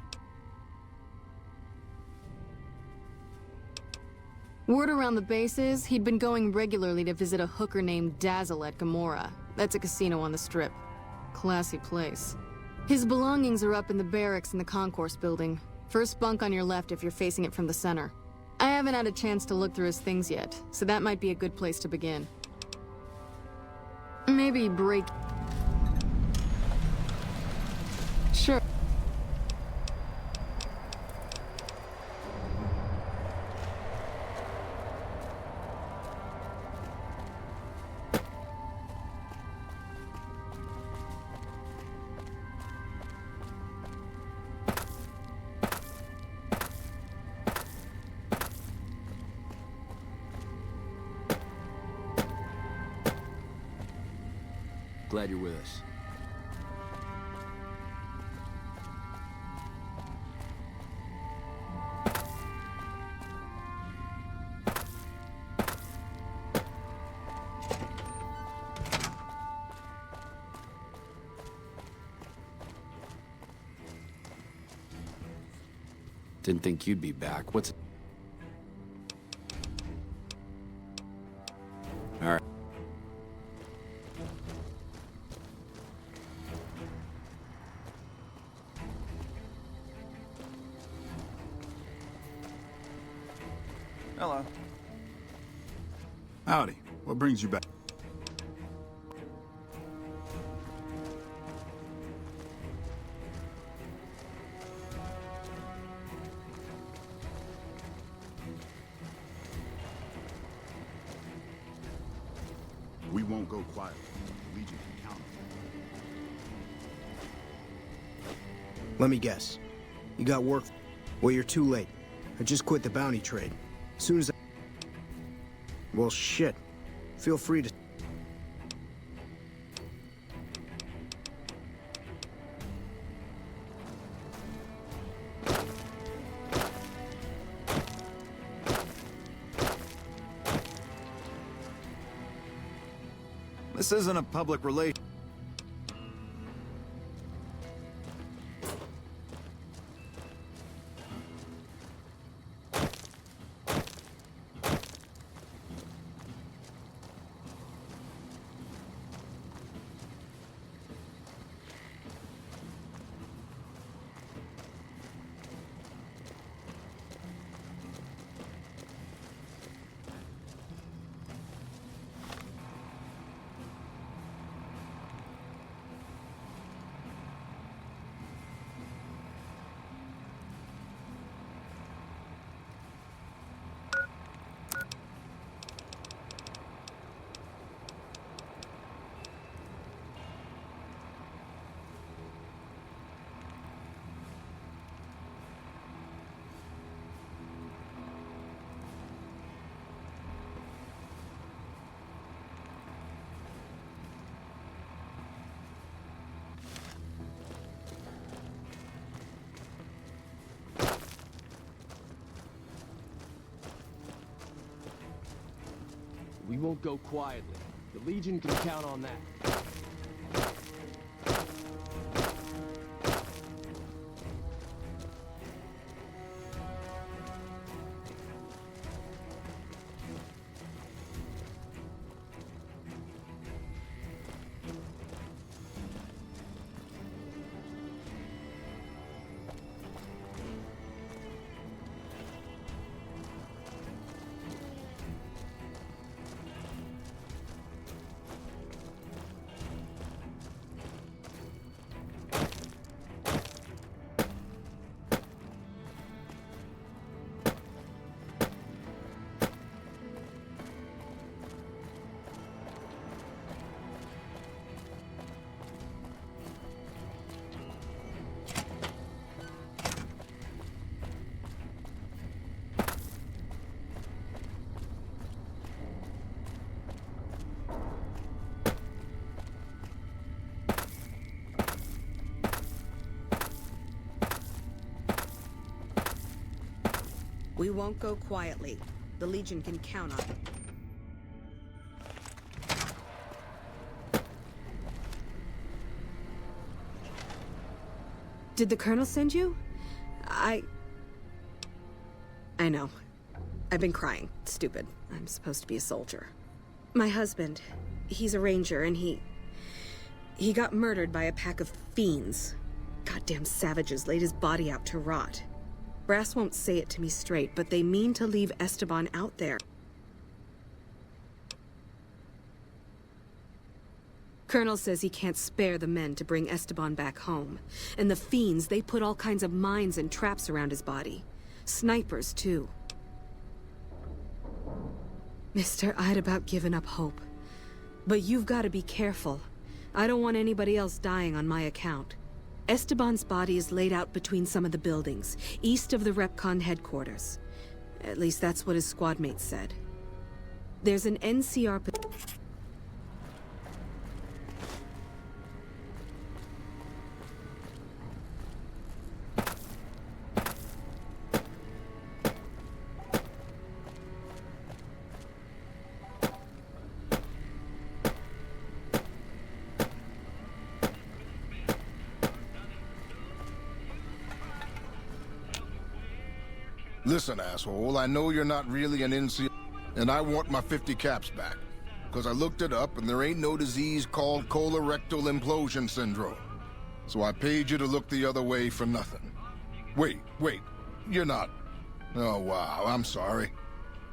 Word around the base is he'd been going regularly to visit a hooker named Dazzle at Gamora. That's a casino on the Strip. Classy place. His belongings are up in the barracks in the concourse building. First bunk on your left if you're facing it from the center. I haven't had a chance to look through his things yet, so that might be a good place to begin. Maybe break... Sure. Glad you're with us. Didn't think you'd be back. What's... All right. Hello. Howdy. What brings you back? We won't go quietly. The Legion can count on it. Let me guess. You got work? Well, you're too late. I just quit the bounty trade. As soon as I... Well, shit. Feel free to... This isn't a public relation. We won't go quietly. The Legion can count on that. We won't go quietly. The Legion can count on it. Did the Colonel send you? I know. I've been crying. It's stupid. I'm supposed to be a soldier. My husband, he's a ranger, and he got murdered by a pack of fiends. Goddamn savages laid his body out to rot. Brass won't say it to me straight, but they mean to leave Esteban out there. Colonel says he can't spare the men to bring Esteban back home. And the fiends, they put all kinds of mines and traps around his body. Snipers, too. Mister, I'd about given up hope. But you've got to be careful. I don't want anybody else dying on my account. Esteban's body is laid out between some of the buildings, east of the Repcon headquarters. At least that's what his squad mates said. There's an NCR... Listen, asshole, I know you're not really an NC, and I want my 50 caps back. because I looked it up and there ain't no disease called colorectal implosion syndrome. So I paid you to look the other way for nothing. Wait, you're not... Oh, wow, I'm sorry.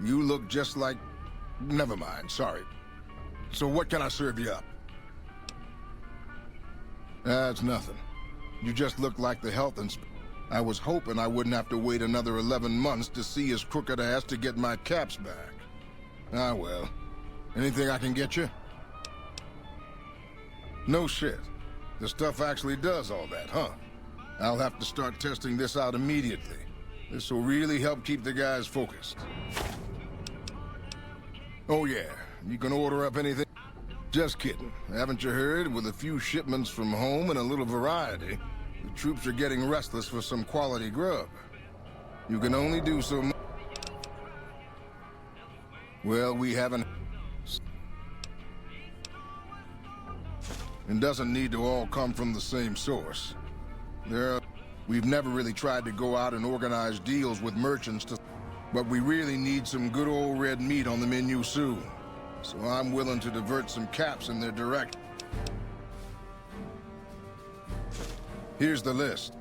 You look just like... Never mind, sorry. So what can I serve you up? That's nothing. You just look like the health inspector. I was hoping I wouldn't have to wait another 11 months to see his crooked ass to get my caps back. Ah, well. Anything I can get you? No shit. The stuff actually does all that, huh? I'll have to start testing this out immediately. This will really help keep the guys focused. Oh yeah, you can order up anything. Just kidding. Haven't you heard? With a few shipments from home and a little variety, the troops are getting restless for some quality grub. You can only do so much. Well, we haven't... It doesn't need to all come from the same source. We've never really tried to go out and organize deals with merchants but we really need some good old red meat on the menu soon. So I'm willing to divert some caps in their direction. Here's the list.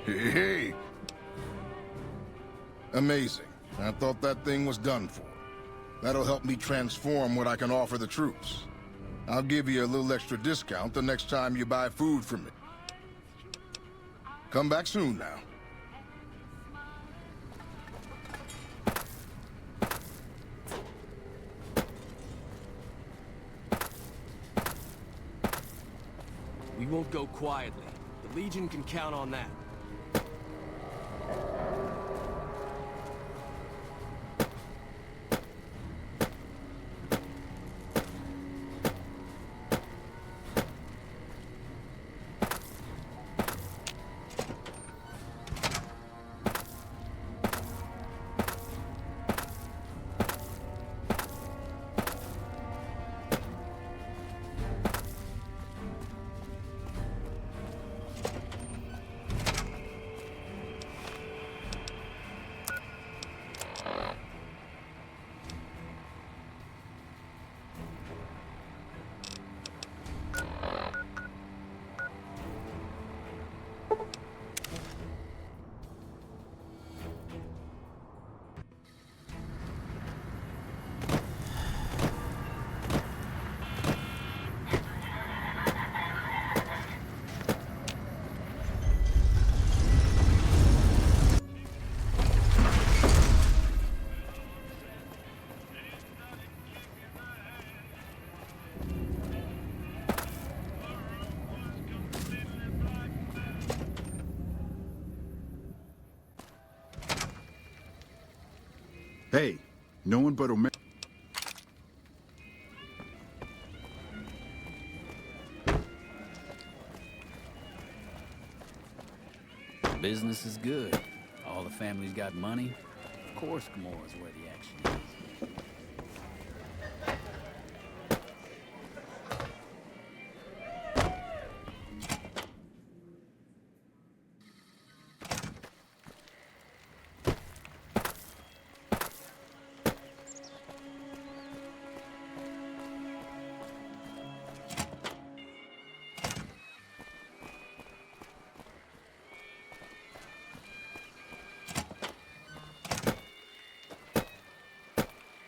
Hey! Amazing. I thought that thing was done for. That'll help me transform what I can offer the troops. I'll give you a little extra discount the next time you buy food from me. Come back soon now. We won't go quietly. The Legion can count on that. Hey, no one but Omer... Business is good. All the families got money. Of course, Gamora's where the action is.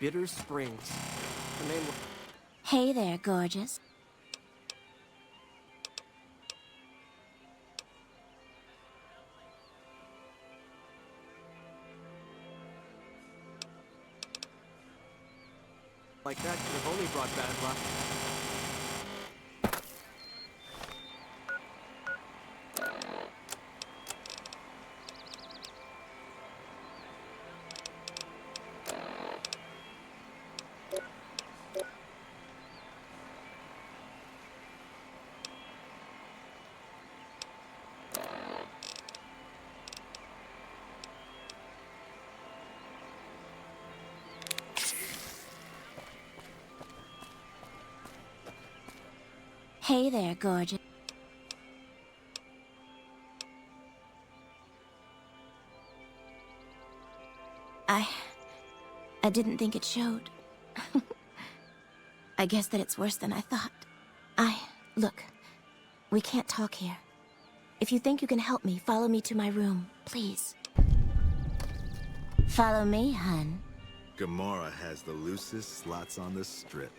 Bitter Springs. The name... Hey there, gorgeous. Like that could have only brought bad luck. Hey there, gorgeous. I didn't think it showed. I guess that it's worse than I thought. Look, we can't talk here. If you think you can help me, follow me to my room, please. Follow me, hun. Gamora has the loosest slots on the strip.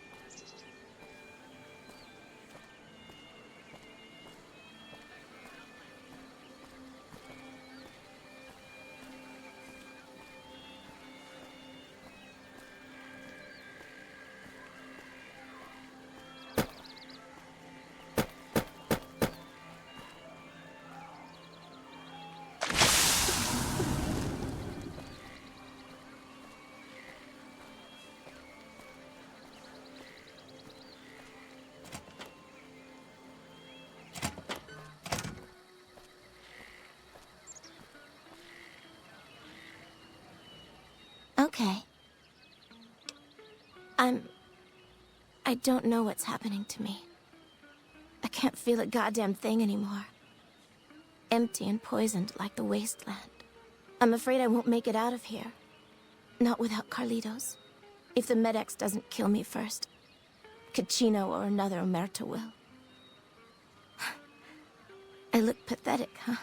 Okay. I don't know what's happening to me. I can't feel a goddamn thing anymore. Empty and poisoned like the wasteland. I'm afraid I won't make it out of here. Not without Carlitos. If the Medex doesn't kill me first, Caccino or another Omerta will. I look pathetic, huh?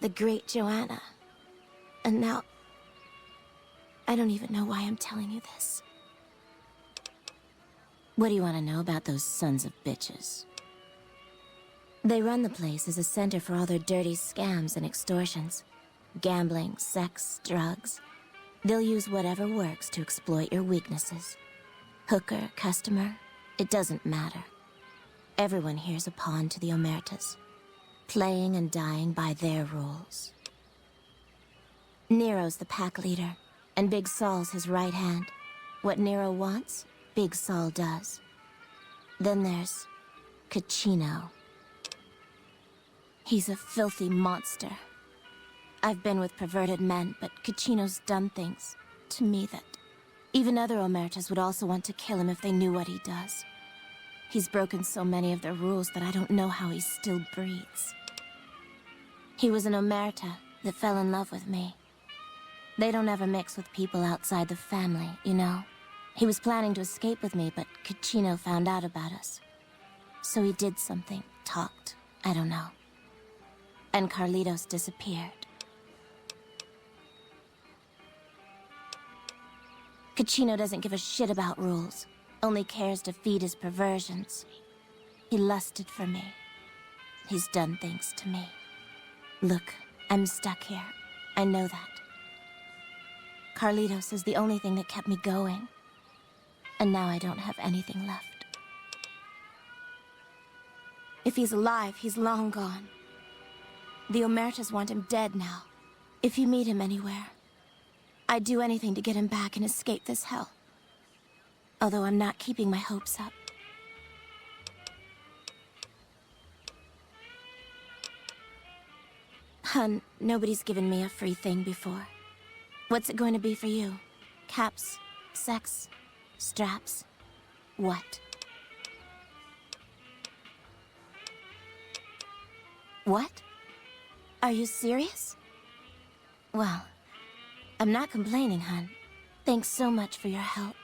The great Joanna. And now... I don't even know why I'm telling you this. What do you want to know about those sons of bitches? They run the place as a center for all their dirty scams and extortions. Gambling, sex, drugs. They'll use whatever works to exploit your weaknesses. Hooker, customer, it doesn't matter. Everyone here's a pawn to the Omertas. Playing and dying by their rules. Nero's the pack leader. And Big Saul's his right hand. What Nero wants, Big Saul does. Then there's Caccino. He's a filthy monster. I've been with perverted men, but Caccino's done things to me that even other Omertas would also want to kill him if they knew what he does. He's broken so many of their rules that I don't know how he still breathes. He was an Omerta that fell in love with me. They don't ever mix with people outside the family, you know? He was planning to escape with me, but Caccino found out about us. So he did something, talked, I don't know. And Carlitos disappeared. Caccino doesn't give a shit about rules, only cares to feed his perversions. He lusted for me. He's done things to me. Look, I'm stuck here. I know that. Carlitos is the only thing that kept me going. And now I don't have anything left. If he's alive, he's long gone. The Omertas want him dead now. If you meet him anywhere, I'd do anything to get him back and escape this hell. Although I'm not keeping my hopes up. Hun, nobody's given me a free thing before. What's it going to be for you? Caps? Sex? Straps? What? What? Are you serious? Well, I'm not complaining, hun. Thanks so much for your help.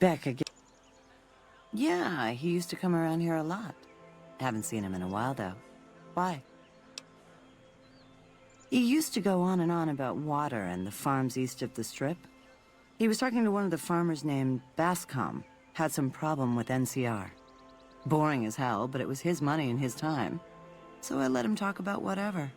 Back again. Yeah, he used to come around here a lot. Haven't seen him in a while, though. Why? He used to go on and on about water and the farms east of the Strip. He was talking to one of the farmers named Bascom. Had some problem with NCR. Boring as hell, but it was his money and his time. So I let him talk about whatever.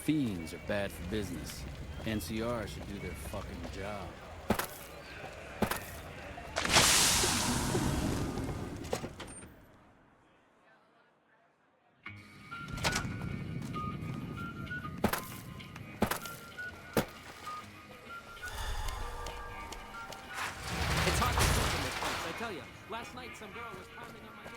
Fiends are bad for business. NCR should do their fucking job. It's hard to sleep in this place, I tell you. Last night, some girl was pounding on my door.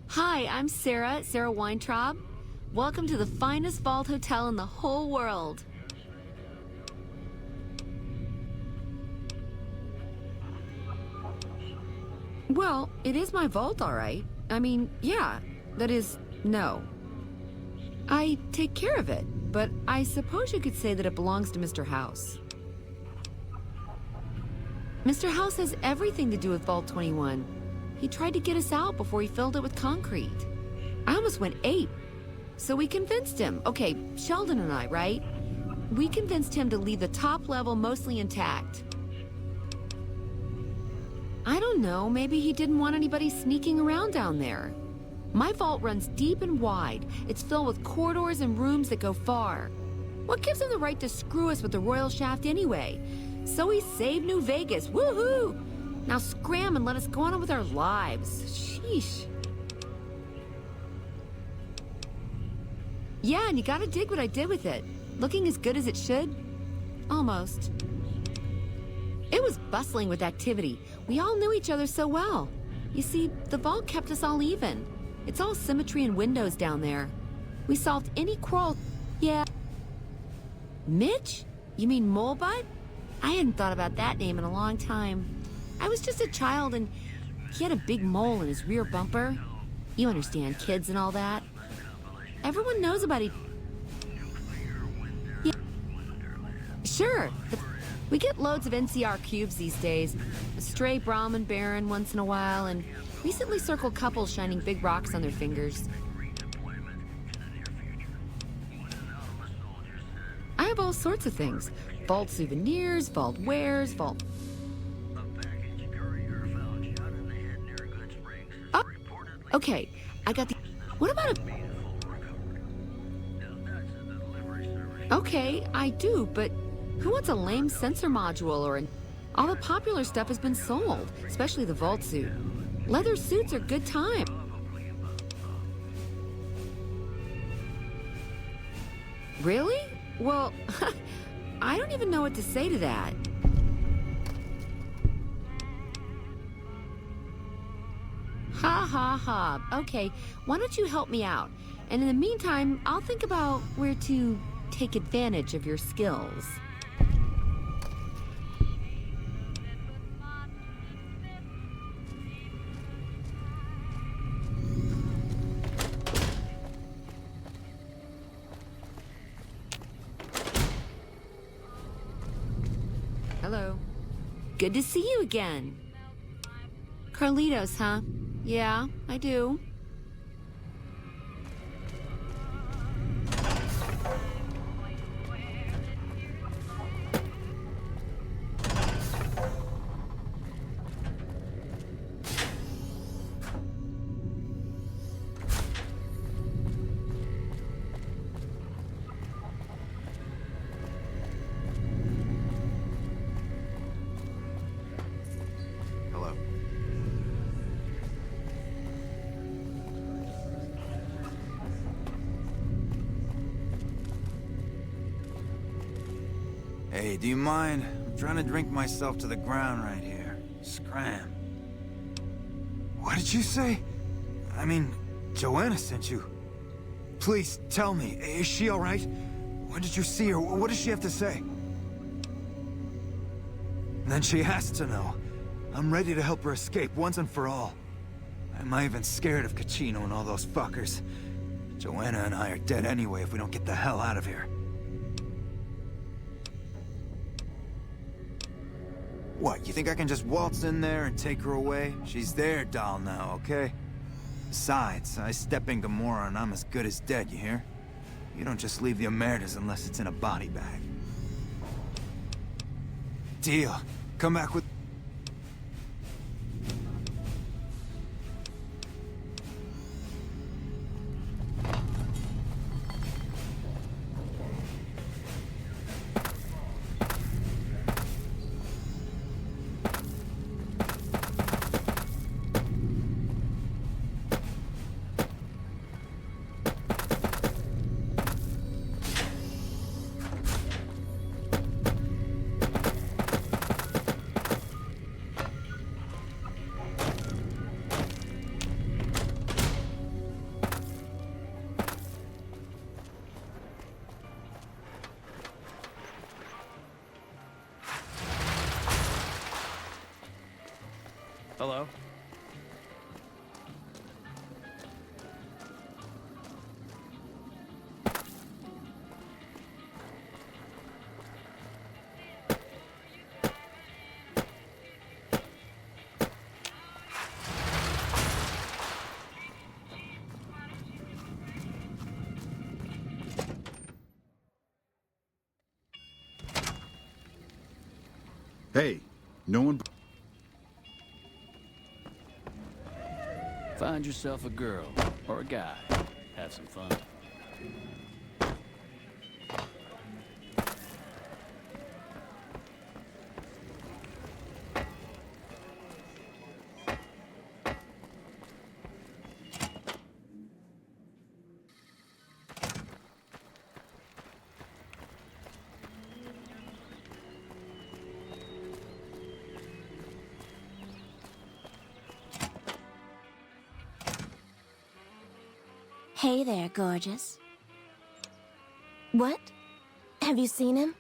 Hi, I'm Sarah Weintraub. Welcome to the finest vault hotel in the whole world. Well, it is my vault, all right. I mean, yeah. That is, no. I take care of it, but I suppose you could say that it belongs to Mr. House. Mr. House has everything to do with Vault 21. He tried to get us out before he filled it with concrete. I almost went ape. So we convinced him. Okay, Sheldon and I, right? We convinced him to leave the top level mostly intact. I don't know, maybe he didn't want anybody sneaking around down there. My vault runs deep and wide. It's filled with corridors and rooms that go far. What gives him the right to screw us with the royal shaft anyway? So he saved New Vegas, woohoo! Now scram and let us go on with our lives. Sheesh. Yeah, and you gotta dig what I did with it. Looking as good as it should? Almost. It was bustling with activity. We all knew each other so well. You see, the vault kept us all even. It's all symmetry and windows down there. We solved any quarrel. Yeah. Mitch? You mean Molebutt? I hadn't thought about that name in a long time. I was just a child and he had a big mole in his rear bumper. You understand, kids and all that. Everyone knows about it. Yeah. Sure. We get loads of NCR cubes these days. A stray Brahmin Baron once in a while, and recently circled couples shining big rocks on their fingers. I have all sorts of things. Vault souvenirs, vault wares, vault... Oh, okay, I got the... What about a... Okay, I do, but who wants a lame sensor module or an... All the popular stuff has been sold, especially the vault suit. Leather suits are good time. Really? Well, I don't even know what to say to that. Ha ha ha. Okay, why don't you help me out? And in the meantime, I'll think about where to take advantage of your skills. Hello. Good to see you again. Carlitos, huh? Yeah, I do. Hey, do you mind? I'm trying to drink myself to the ground right here. Scram. What did you say? I mean, Joanna sent you. Please, tell me, is she all right? When did you see her? What does she have to say? Then she has to know. I'm ready to help her escape once and for all. I'm not even scared of Caccino and all those fuckers. Joanna and I are dead anyway if we don't get the hell out of here. What, you think I can just waltz in there and take her away? She's their doll now, okay? Besides, I step in Gamora and I'm as good as dead, you hear? You don't just leave the Omertas unless it's in a body bag. Deal. Come back with... Hello? Hey, no one... Find yourself a girl, or a guy. Have some fun. Hey there, gorgeous. What? Have you seen him?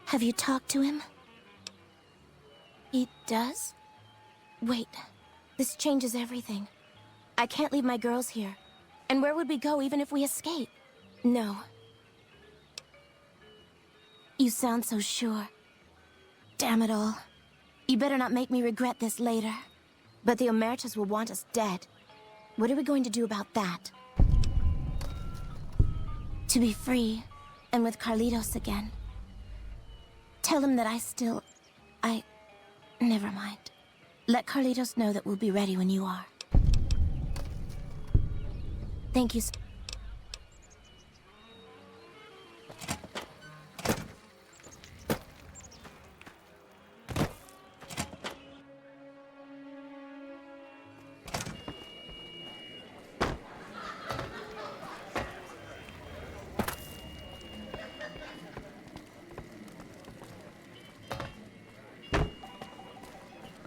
Have you talked to him? He does? Wait, this changes everything. I can't leave my girls here. And where would we go even if we escape? No. You sound so sure. Damn it all. You better not make me regret this later. But the Omertas will want us dead. What are we going to do about that? To be free, and with Carlitos again. Tell him that never mind. Let Carlitos know that we'll be ready when you are. Thank you so...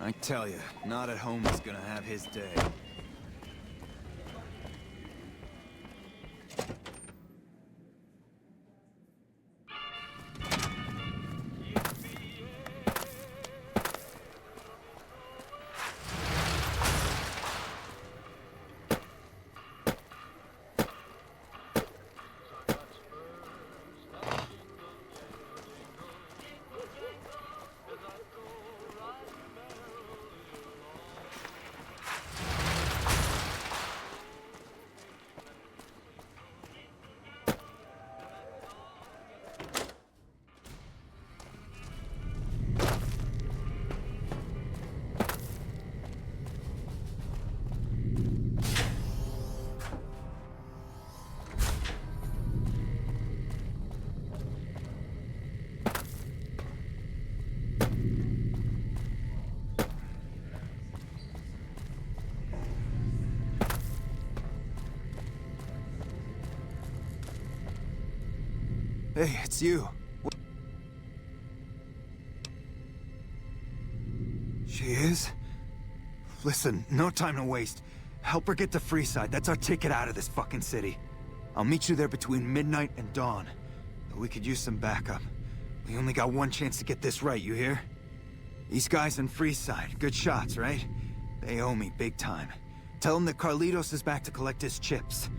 I tell you, not at home is gonna have his day. Hey, it's you. She is? Listen, no time to waste. Help her get to Freeside. That's our ticket out of this fucking city. I'll meet you there between midnight and dawn. But we could use some backup. We only got one chance to get this right, you hear? These guys in Freeside, good shots, right? They owe me big time. Tell them that Carlitos is back to collect his chips.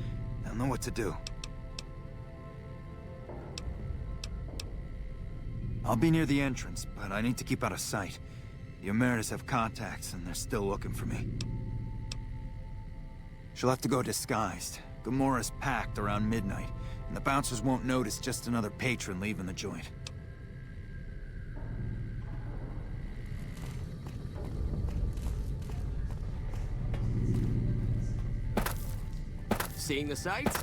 They'll know what to do. I'll be near the entrance, but I need to keep out of sight. The Emeritus have contacts, and they're still looking for me. She'll have to go disguised. Gamora's packed around midnight, and the bouncers won't notice just another patron leaving the joint. Seeing the sights?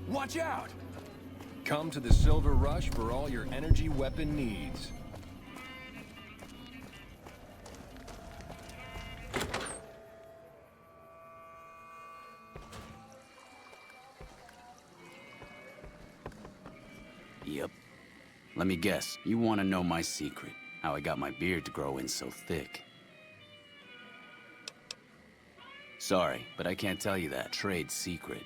Watch out! Come to the Silver Rush for all your energy weapon needs. Yep. Let me guess, you want to know my secret. How I got my beard to grow in so thick. Sorry, but I can't tell you that. Trade secret.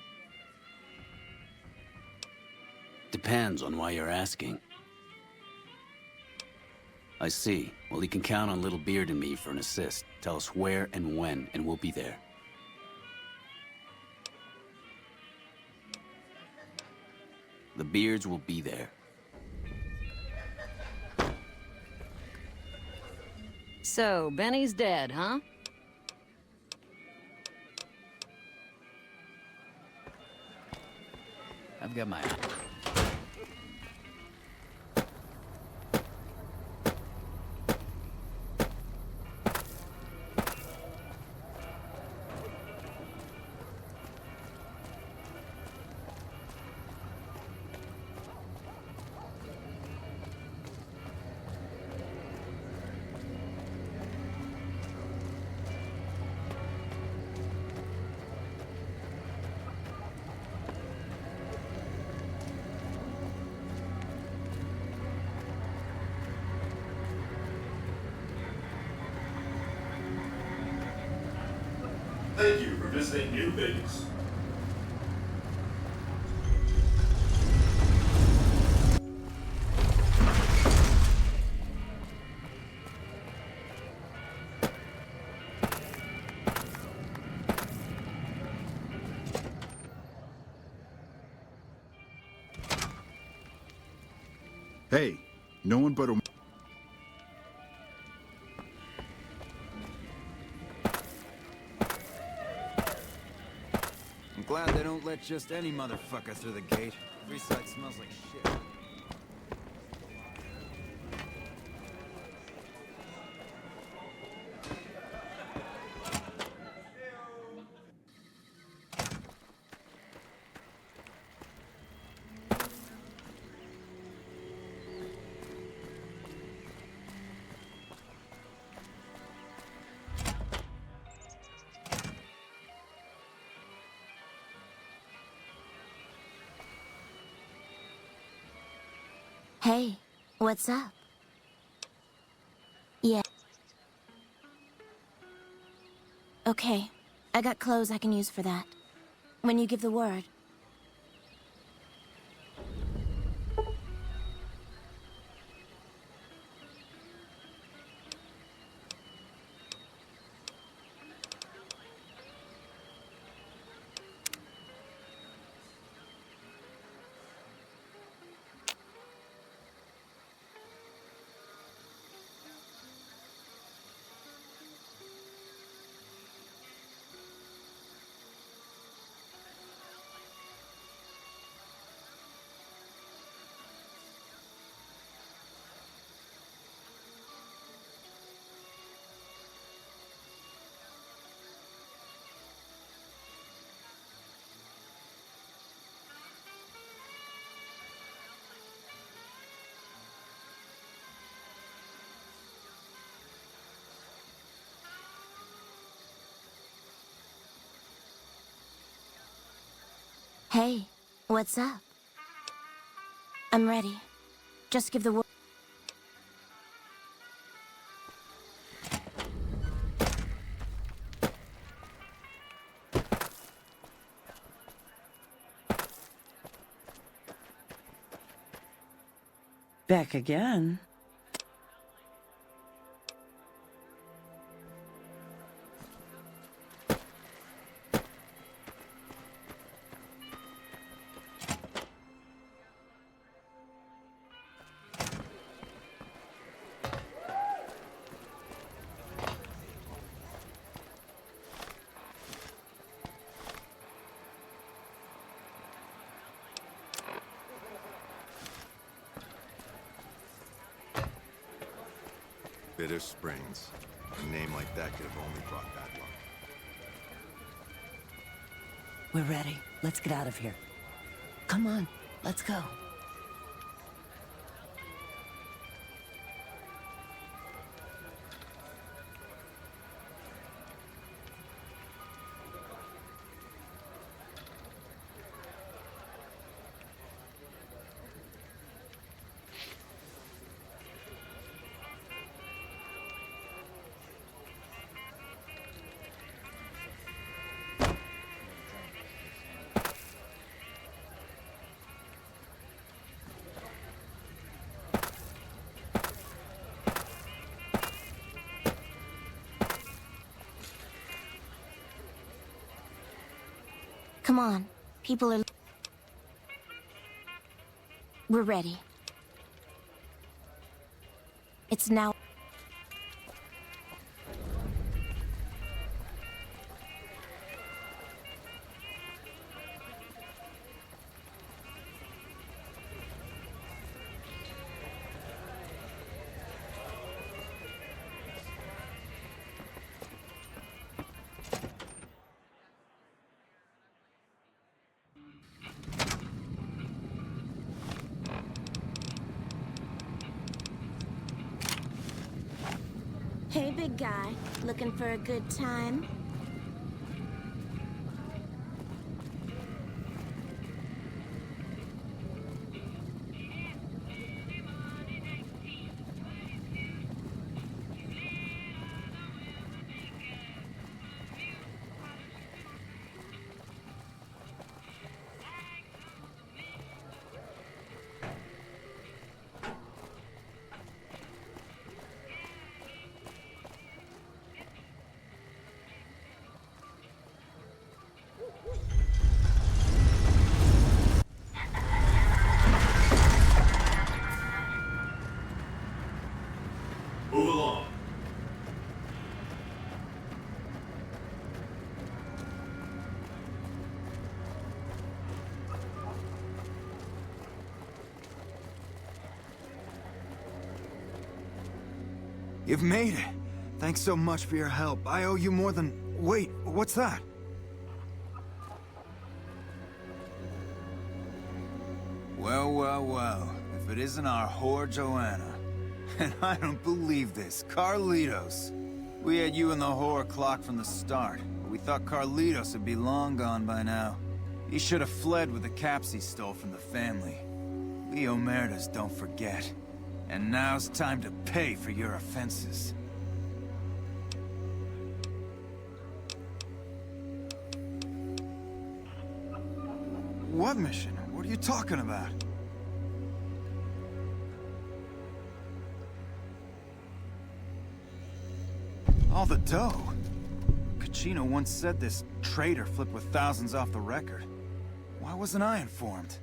Depends on why you're asking. I see. Well, you can count on Little Beard and me for an assist. Tell us where and when, and we'll be there. The Beards will be there. So, Benny's dead, huh? I've got my... Thank you for visiting New Vegas. Hey, no one but I'm glad they don't let just any motherfucker through the gate. Every side smells like shit. Hey, what's up? Yeah. Okay, I got clothes I can use for that. When you give the word. Hey, what's up? I'm ready. Just give the word. Back again? Bitter Springs. A name like that could have only brought bad luck. We're ready. Let's get out of here. Come on, let's go. Come on. People are... We're ready. It's now... Hey, big guy. Looking for a good time? Move along. You've made it. Thanks so much for your help. I owe you more than... Wait, what's that? Well, well, well. If it isn't our whore Joanna. And I don't believe this. Carlitos. We had you and the whore clocked from the start. But we thought Carlitos would be long gone by now. He should have fled with the caps he stole from the family. Leo Merdas don't forget. And now's time to pay for your offenses. What mission? What are you talking about? All the dough. Kachino once said this traitor flipped with thousands off the record. Why wasn't I informed?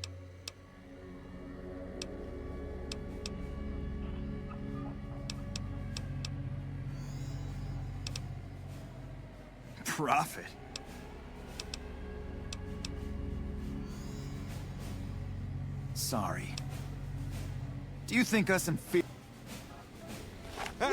Profit? Sorry. Do you think us in fear? Hey!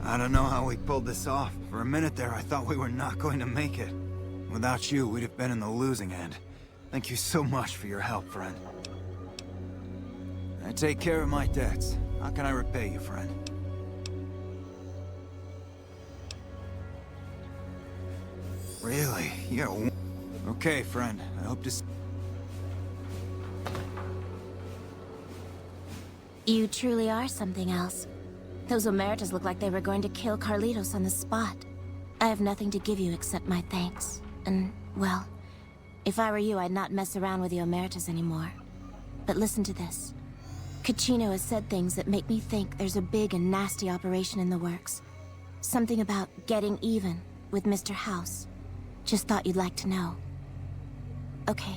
I don't know how we pulled this off. For a minute there, I thought we were not going to make it. Without you, we'd have been in the losing end. Thank you so much for your help, friend. I take care of my debts. How can I repay you, friend? Really? You're... Okay, friend. I hope to... You truly are something else. Those Omertas look like they were going to kill Carlitos on the spot. I have nothing to give you except my thanks. And, well, if I were you, I'd not mess around with the Omertas anymore. But listen to this. Kachino has said things that make me think there's a big and nasty operation in the works. Something about getting even with Mr. House. Just thought you'd like to know. Okay.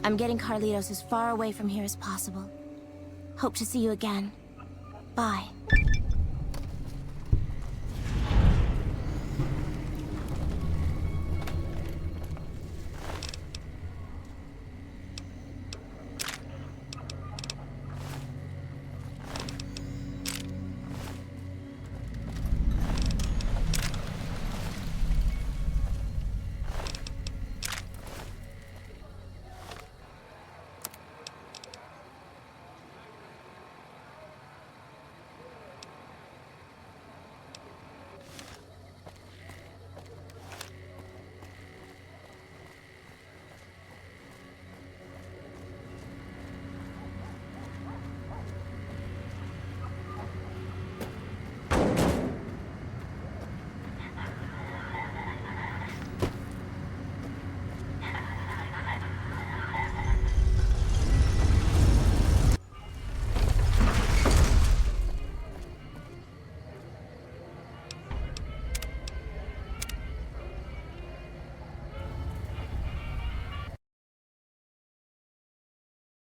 I'm getting Carlitos as far away from here as possible. Hope to see you again. Bye.